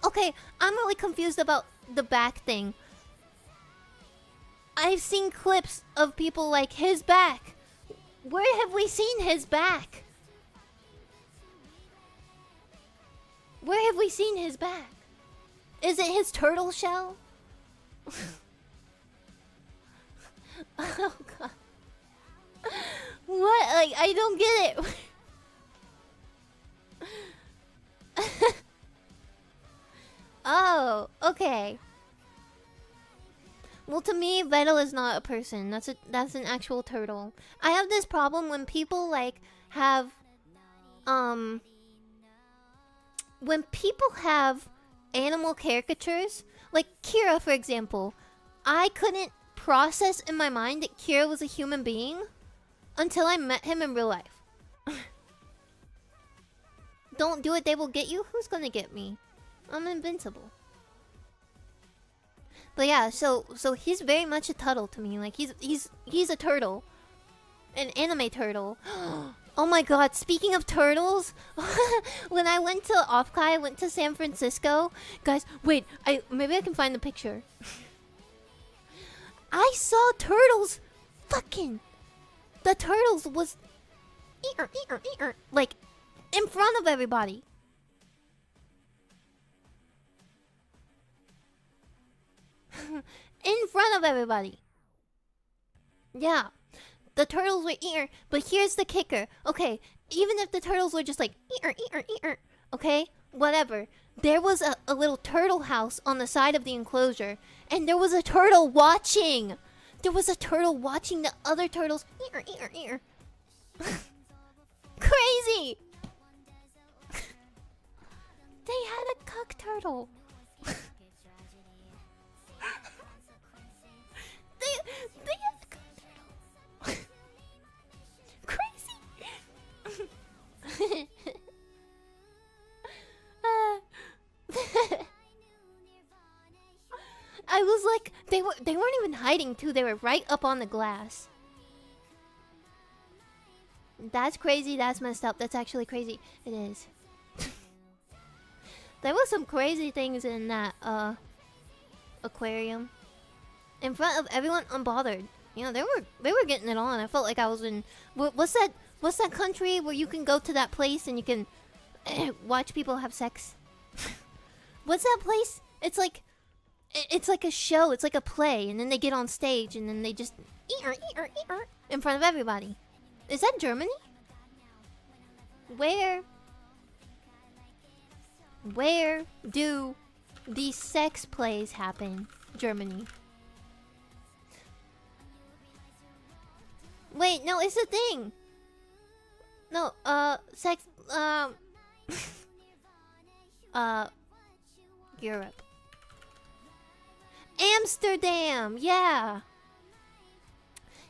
Okay, I'm really confused about the back thing. I've seen clips of people like his back. Where have we seen his back? Where have we seen his back? Is it his turtle shell? Oh god. What? Like, I don't get it. Oh, okay. Well, to me, Vettel is not a person. That's an actual turtle. I have this problem when people like have when people have animal caricatures, like Kira, for example. I couldn't process in my mind that Kira was a human being until I met him in real life. Don't do it, they will get you. Who's gonna get me? I'm invincible. But yeah, so he's very much a turtle to me. Like he's a turtle, an anime turtle. Oh my god! Speaking of turtles, when I went to Offkai, I went to San Francisco. Guys, wait, maybe I can find the picture. I saw turtles. Fucking, the turtles was like in front of everybody. In front of everybody. Yeah. The turtles were eater, but here's the kicker. Okay, even if the turtles were just like eater, okay, whatever. There was a little turtle house on the side of the enclosure, and there was a turtle watching. There was a turtle watching the other turtles eater. Crazy. They had a cuck turtle. they had a cuck turtle. Crazy. I was like, they weren't even hiding too. They were right up on the glass. That's crazy. That's messed up. That's actually crazy. It is. There was some crazy things in that aquarium. In front of everyone, unbothered. You know, they were getting it on. I felt like I was in what's that country where you can go to that place and you can watch people have sex? What's that place? It's like a show. It's like a play, and then they get on stage and then they just in front of everybody. Is that Germany? Where do these sex plays happen? Germany. Wait, no, it's a thing. No, sex, Europe. Amsterdam, yeah.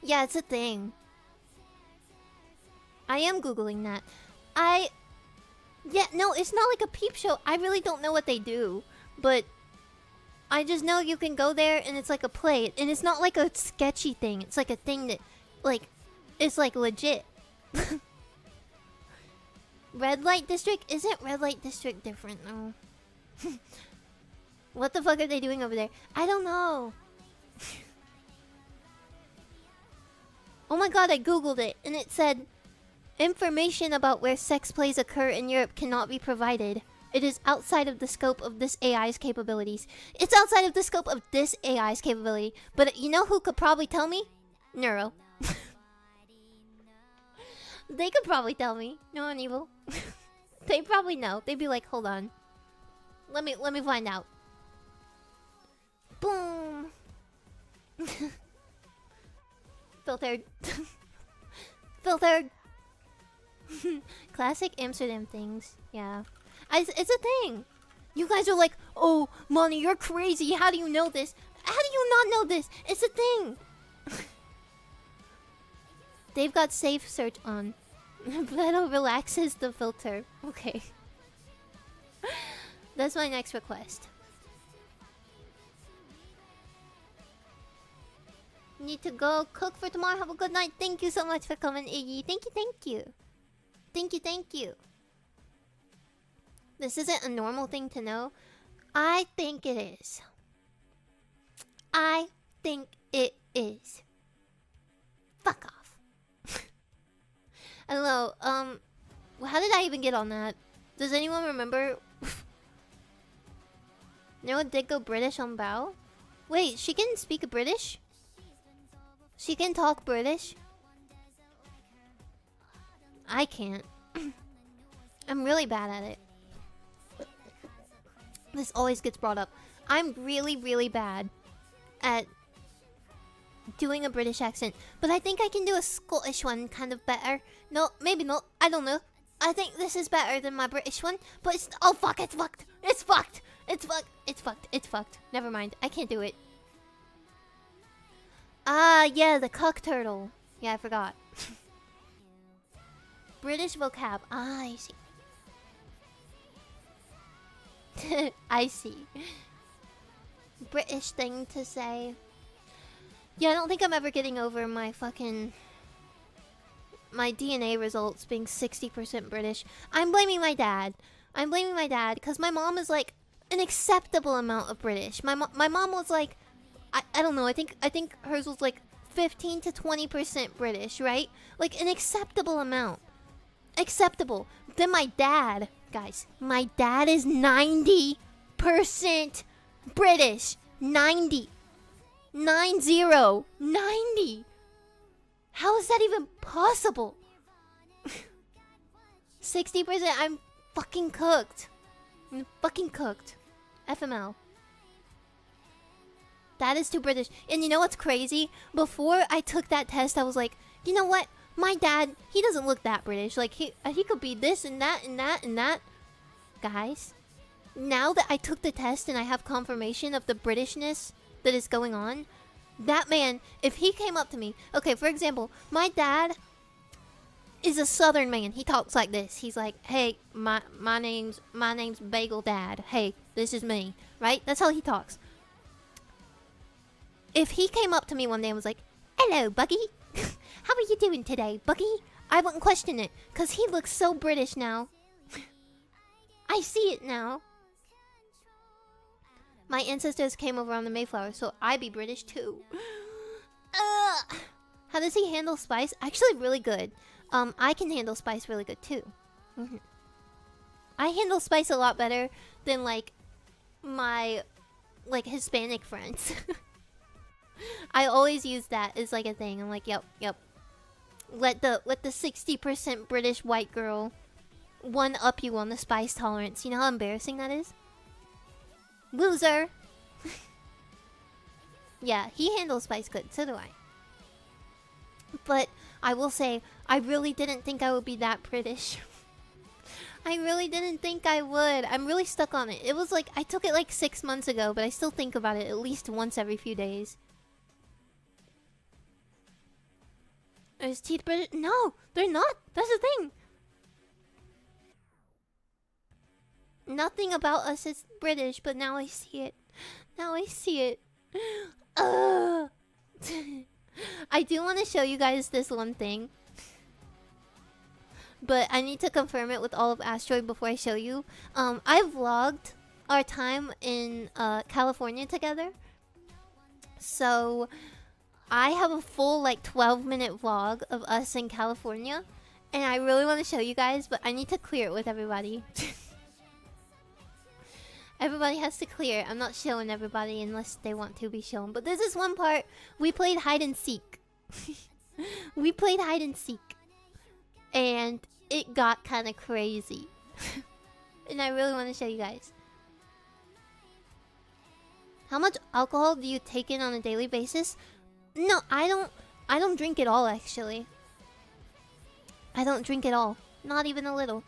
Yeah, it's a thing. I am Googling that. Yeah, no, it's not like a peep show. I really don't know what they do. But I just know you can go there and it's like a play. And it's not like a sketchy thing. It's like a thing that, like, it's like legit. Red light district? Isn't red light district different? No. What the fuck are they doing over there? I don't know. Oh my god, I googled it and it said information about where sex plays occur in Europe cannot be provided. It is outside of the scope of this AI's capabilities. It's outside of the scope of this AI's capability. But you know who could probably tell me? Neuro. They could probably tell me. No one evil. They probably know. They'd be like, hold on. Let me find out. Boom. Filtered. Filtered. Classic Amsterdam things. Yeah. It's a thing. You guys are like, oh, Monty, you're crazy. How do you know this? How do you not know this? It's a thing. They've got safe search on. Beto relaxes the filter. Okay. That's my next request. Need to go cook for tomorrow. Have a good night. Thank you so much for coming, Iggy. Thank you, thank you. Thank you, thank you. This isn't a normal thing to know. I think it is. I think it is. Fuck off. I don't know. How did I even get on that? Does anyone remember? No, did go British on Bao? Wait, she can speak British? She can talk British? I can't. I'm really bad at it. This always gets brought up. I'm really, really bad at doing a British accent. But I think I can do a Scottish one kind of better. No, maybe not. I don't know. I think this is better than my British one. But it's... Oh, fuck. It's fucked. It's fucked. It's fucked. It's fucked. It's fucked. Never mind. I can't do it. Ah, yeah. The cuck turtle. Yeah, I forgot. British vocab. Ah, I see. I see. British thing to say. Yeah, I don't think I'm ever getting over my fucking... my DNA results being 60% British. I'm blaming my dad. I'm blaming my dad because my mom is like an acceptable amount of British. My mom was like... I don't know, I think hers was like 15 to 20% British, right? Like an acceptable amount. acceptable. Then my dad, guys, my dad is 90% British. 90. 90. How is that even possible? 60%, I'm fucking cooked. I'm fucking cooked. FML. That is too British. And you know what's crazy? Before I took that test, I was like, you know what? My dad, he doesn't look that British. Like, he could be this and that and that and that. Guys, now that I took the test and I have confirmation of the Britishness that is going on, that man, if he came up to me... Okay, for example, my dad is a southern man. He talks like this. He's like, hey, my name's Bagel Dad. Hey, this is me. Right? That's how he talks. If he came up to me one day and was like, hello, Buggy. How are you doing today, Buggy? I wouldn't question it, because he looks so British now. I see it now. My ancestors came over on the Mayflower, so I be British too. How does he handle spice? Actually, really good. I can handle spice really good too. I handle spice a lot better than like my Hispanic friends. I always use that as like a thing. I'm like, yep. Let the 60% British white girl one up you on the spice tolerance. You know how embarrassing that is? Loser. Yeah, he handles spice good. So do I. But I will say, I really didn't think I would be that British. I really didn't think I would. I'm really stuck on it. It was like, I took it like 6 months ago, but I still think about it at least once every few days. Is teeth British? No, they're not. That's the thing. Nothing about us is British, but now I see it. Now I see it. I do want to show you guys this one thing. But I need to confirm it with all of Asteroid before I show you. I vlogged our time in California together. So I have a full like 12-minute vlog of us in California. And I really want to show you guys, but I need to clear it with everybody. Everybody has to clear. I'm not showing everybody unless they want to be shown. But this is one part. We played hide and seek. We played hide and seek. And it got kind of crazy. And I really want to show you guys. How much alcohol do you take in on a daily basis? No, I don't drink at all, actually. I don't drink at all. Not even a little.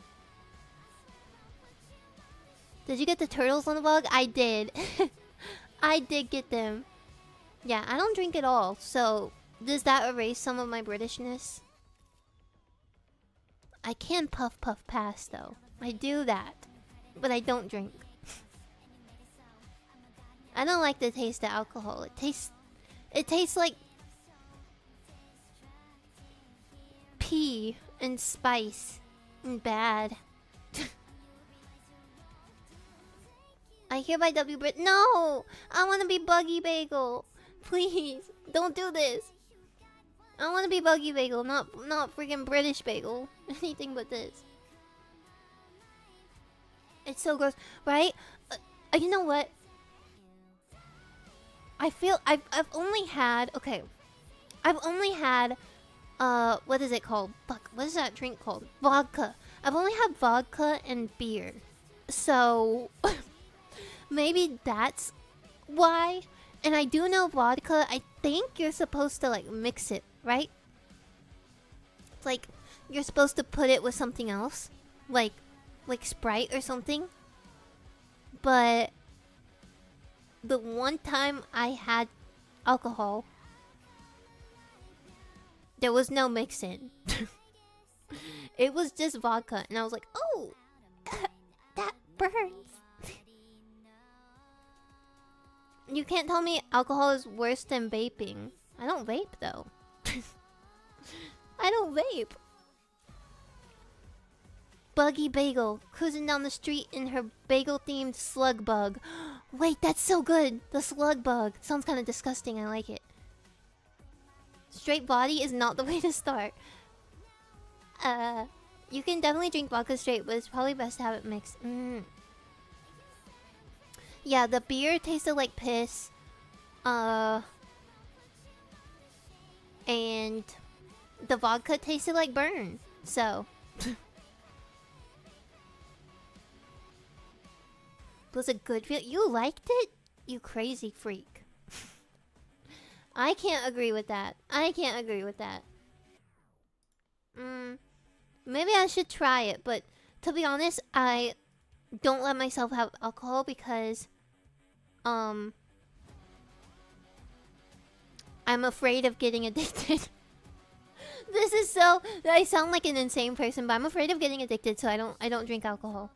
Did you get the turtles on the vlog? I did. I did get them. Yeah, I don't drink at all. So, does that erase some of my Britishness? I can puff pass though. I do that. But I don't drink. I don't like the taste of alcohol. It tastes like pee and spice and bad. I hereby W Brit. No! I want to be Buggy Bagel. Please, don't do this. I want to be Buggy Bagel, not freaking British Bagel. Anything but this. It's so gross, right? You know what? I feel I've only had what is it called? Fuck, what is that drink called? Vodka. I've only had vodka and beer. So maybe that's why. And I do know vodka, I think you're supposed to like mix it, right? It's like you're supposed to put it with something else, like Sprite or something. But the one time I had alcohol, there was no mix-in. It was just vodka, and I was like, oh, that burns. You can't tell me alcohol is worse than vaping. I don't vape, though. I don't vape. Buggy Bagel, cruising down the street in her bagel-themed slug bug. Wait, that's so good! The slug bug. Sounds kind of disgusting, I like it. Straight body is not the way to start. You can definitely drink vodka straight, but it's probably best to have it mixed. Yeah, the beer tasted like piss. And the vodka tasted like burn. So was a good feel. You liked it? You crazy freak. I can't agree with that. I can't agree with that. Maybe I should try it, but to be honest, I don't let myself have alcohol because I'm afraid of getting addicted. This is so... I sound like an insane person, but I'm afraid of getting addicted, so I don't drink alcohol.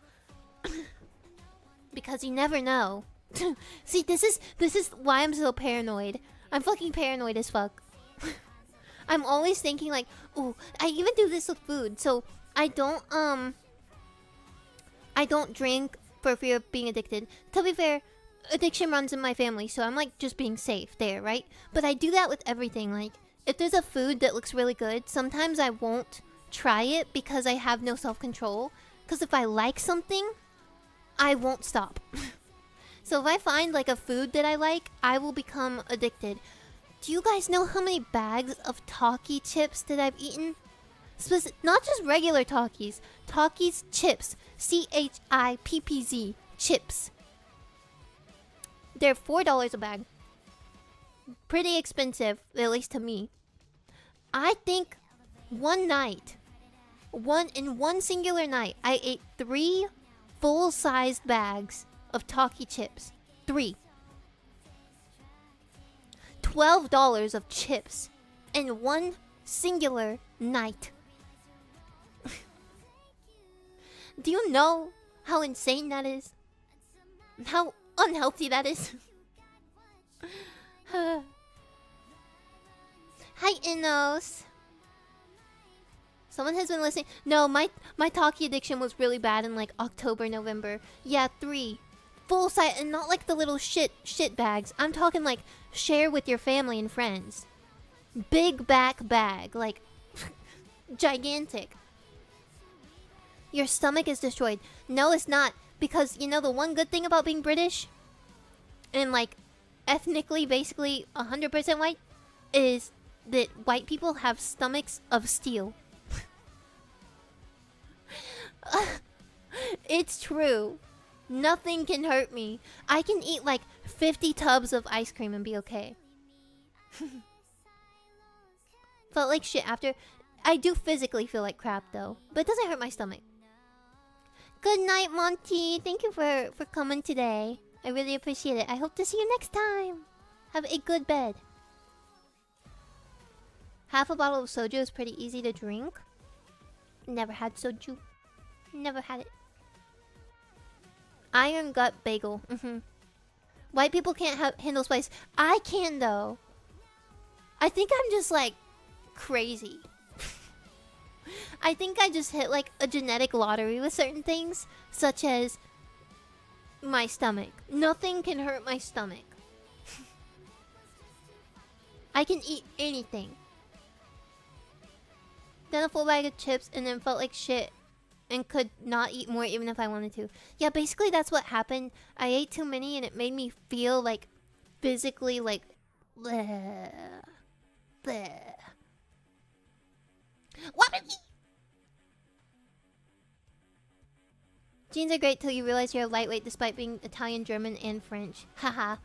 Because you never know. See, this is why I'm so paranoid. I'm fucking paranoid as fuck. I'm always thinking like, ooh, I even do this with food. So I don't drink for fear of being addicted. To be fair, addiction runs in my family, so I'm like just being safe there, right? But I do that with everything. Like, if there's a food that looks really good, sometimes I won't try it because I have no self-control. Because if I like something, I won't stop. So if I find like a food that I like, I will become addicted. Do you guys know how many bags of Talkie chips that I've eaten? Not just regular Talkies. Talkies chips. CHIPPZ. Chips. They're $4 a bag. Pretty expensive, at least to me. I think one night, in one singular night, I ate 3 full-sized bags of Talkie chips. 3. $12 of chips in one singular night. Do you know how insane that is? How unhealthy that is? Hi, Innos. Someone has been listening. No, my Talkie addiction was really bad in like October, November. Yeah, 3 full size, and not like the little shit bags. I'm talking like share with your family and friends. Big back bag, like gigantic. Your stomach is destroyed. No, it's not, because you know the one good thing about being British and like ethnically basically 100% white is that white people have stomachs of steel. It's true. Nothing can hurt me. I can eat like 50 tubs of ice cream and be okay. Felt like shit after. I do physically feel like crap though, but it doesn't hurt my stomach. Good night, Monty. Thank you for coming today. I really appreciate it. I hope to see you next time. Have a good bed. Half a bottle of soju is pretty easy to drink. Never had soju. Never had it. Iron gut bagel. White people can't handle spice. I can though. I think I'm just like crazy. I think I just hit like a genetic lottery with certain things, such as my stomach. Nothing can hurt my stomach. I can eat anything. Then a full bag of chips and then felt like shit and could not eat more even if I wanted to. Yeah, basically that's what happened. I ate too many and it made me feel like physically like bleh, bleh. What? Jeans are great till you realize you're lightweight despite being Italian, German, and French. Haha.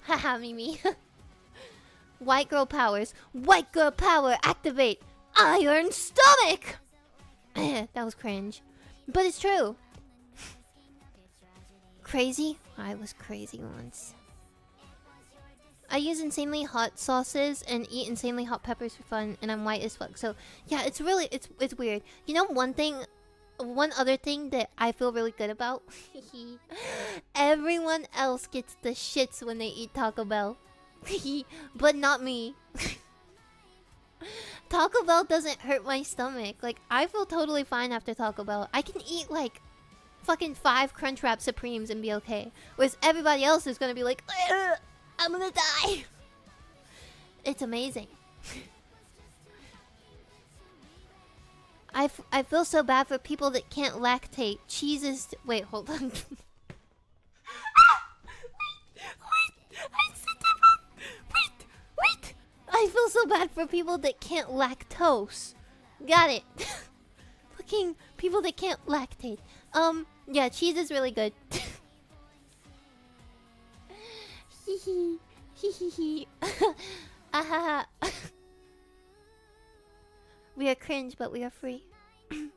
Haha, Mimi. White girl powers. White girl power activate. Iron stomach! That was cringe. But it's true. Crazy? I was crazy once. I use insanely hot sauces and eat insanely hot peppers for fun, and I'm white as fuck. So yeah, it's really it's weird. You know, one other thing that I feel really good about. Everyone else gets the shits when they eat Taco Bell. But not me. Taco Bell doesn't hurt my stomach. Like, I feel totally fine after Taco Bell. I can eat like fucking 5 Crunchwrap Supremes and be okay. Whereas everybody else is gonna be like, I'm gonna die. It's amazing. I feel so bad for people that can't lactate. Cheese is... Wait, hold on. Wait, I said that wrong. Wait. I feel so bad for people that can't lactose. Got it. Fucking people that can't lactate. Yeah, cheese is really good. Hee hee. Ahaha. We are cringe, but we are free. You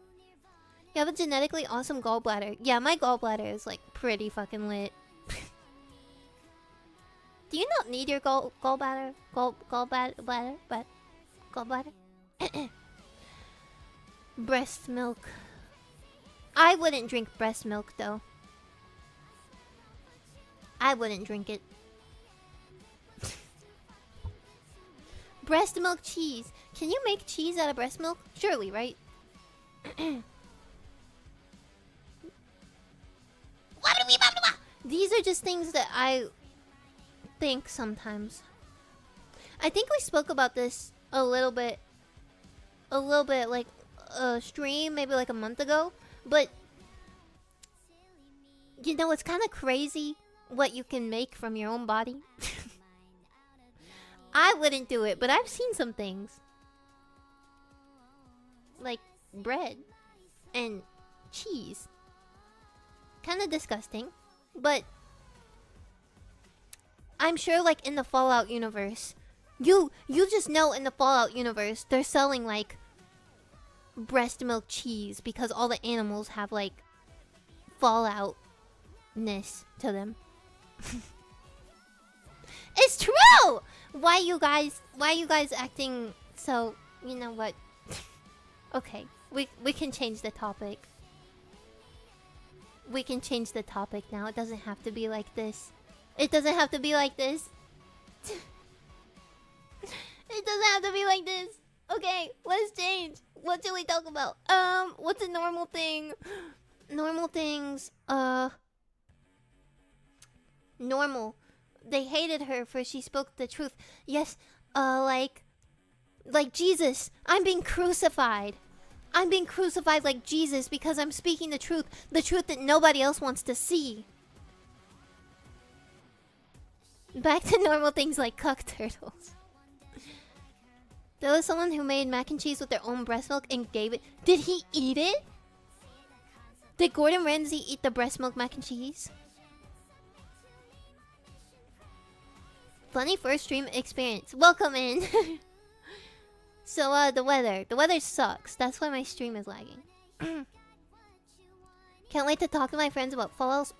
have a genetically awesome gallbladder. Yeah, my gallbladder is like pretty fucking lit. Do you not need your gallbladder? Gallbladder? Breast milk. I wouldn't drink breast milk though. I wouldn't drink it. Breast milk cheese. Can you make cheese out of breast milk? Surely, right? These are just things that I think sometimes. I think we spoke about this a little bit like a stream maybe like a month ago, but you know, it's kind of crazy what you can make from your own body. I wouldn't do it, but I've seen some things. Like bread and cheese. Kind of disgusting, but I'm sure like in the Fallout universe, you just know in the Fallout universe they're selling like breast milk cheese because all the animals have like Fallout-ness to them. It's true! Why you guys acting so... You know what? Okay, we can change the topic. We can change the topic now. It doesn't have to be like this. It doesn't have to be like this. It doesn't have to be like this. Okay, let's change. What should we talk about? What's a normal thing? Normal things, normal. They hated her for she spoke the truth. Yes, like Jesus. I'm being crucified. I'm being crucified like Jesus because I'm speaking the truth that nobody else wants to see. Back to normal things like cuck turtles. There was someone who made mac and cheese with their own breast milk and gave it. Did he eat it? Did Gordon Ramsay eat the breast milk mac and cheese? Funny first stream experience. Welcome in. So, the weather. The weather sucks. That's why my stream is lagging. Can't wait to talk to my friends about Fallout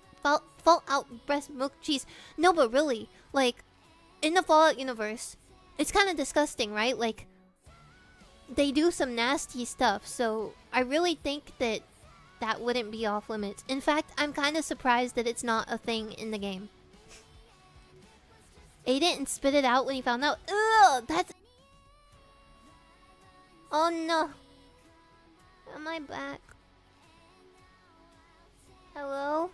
breast milk cheese. No, but really, like, in the Fallout universe, it's kind of disgusting, right? Like, they do some nasty stuff, so I really think that that wouldn't be off limits. In fact, I'm kind of surprised that it's not a thing in the game. Ate it and spit it out when he found out. Ugh, that's... Oh no. Am I back? Hello?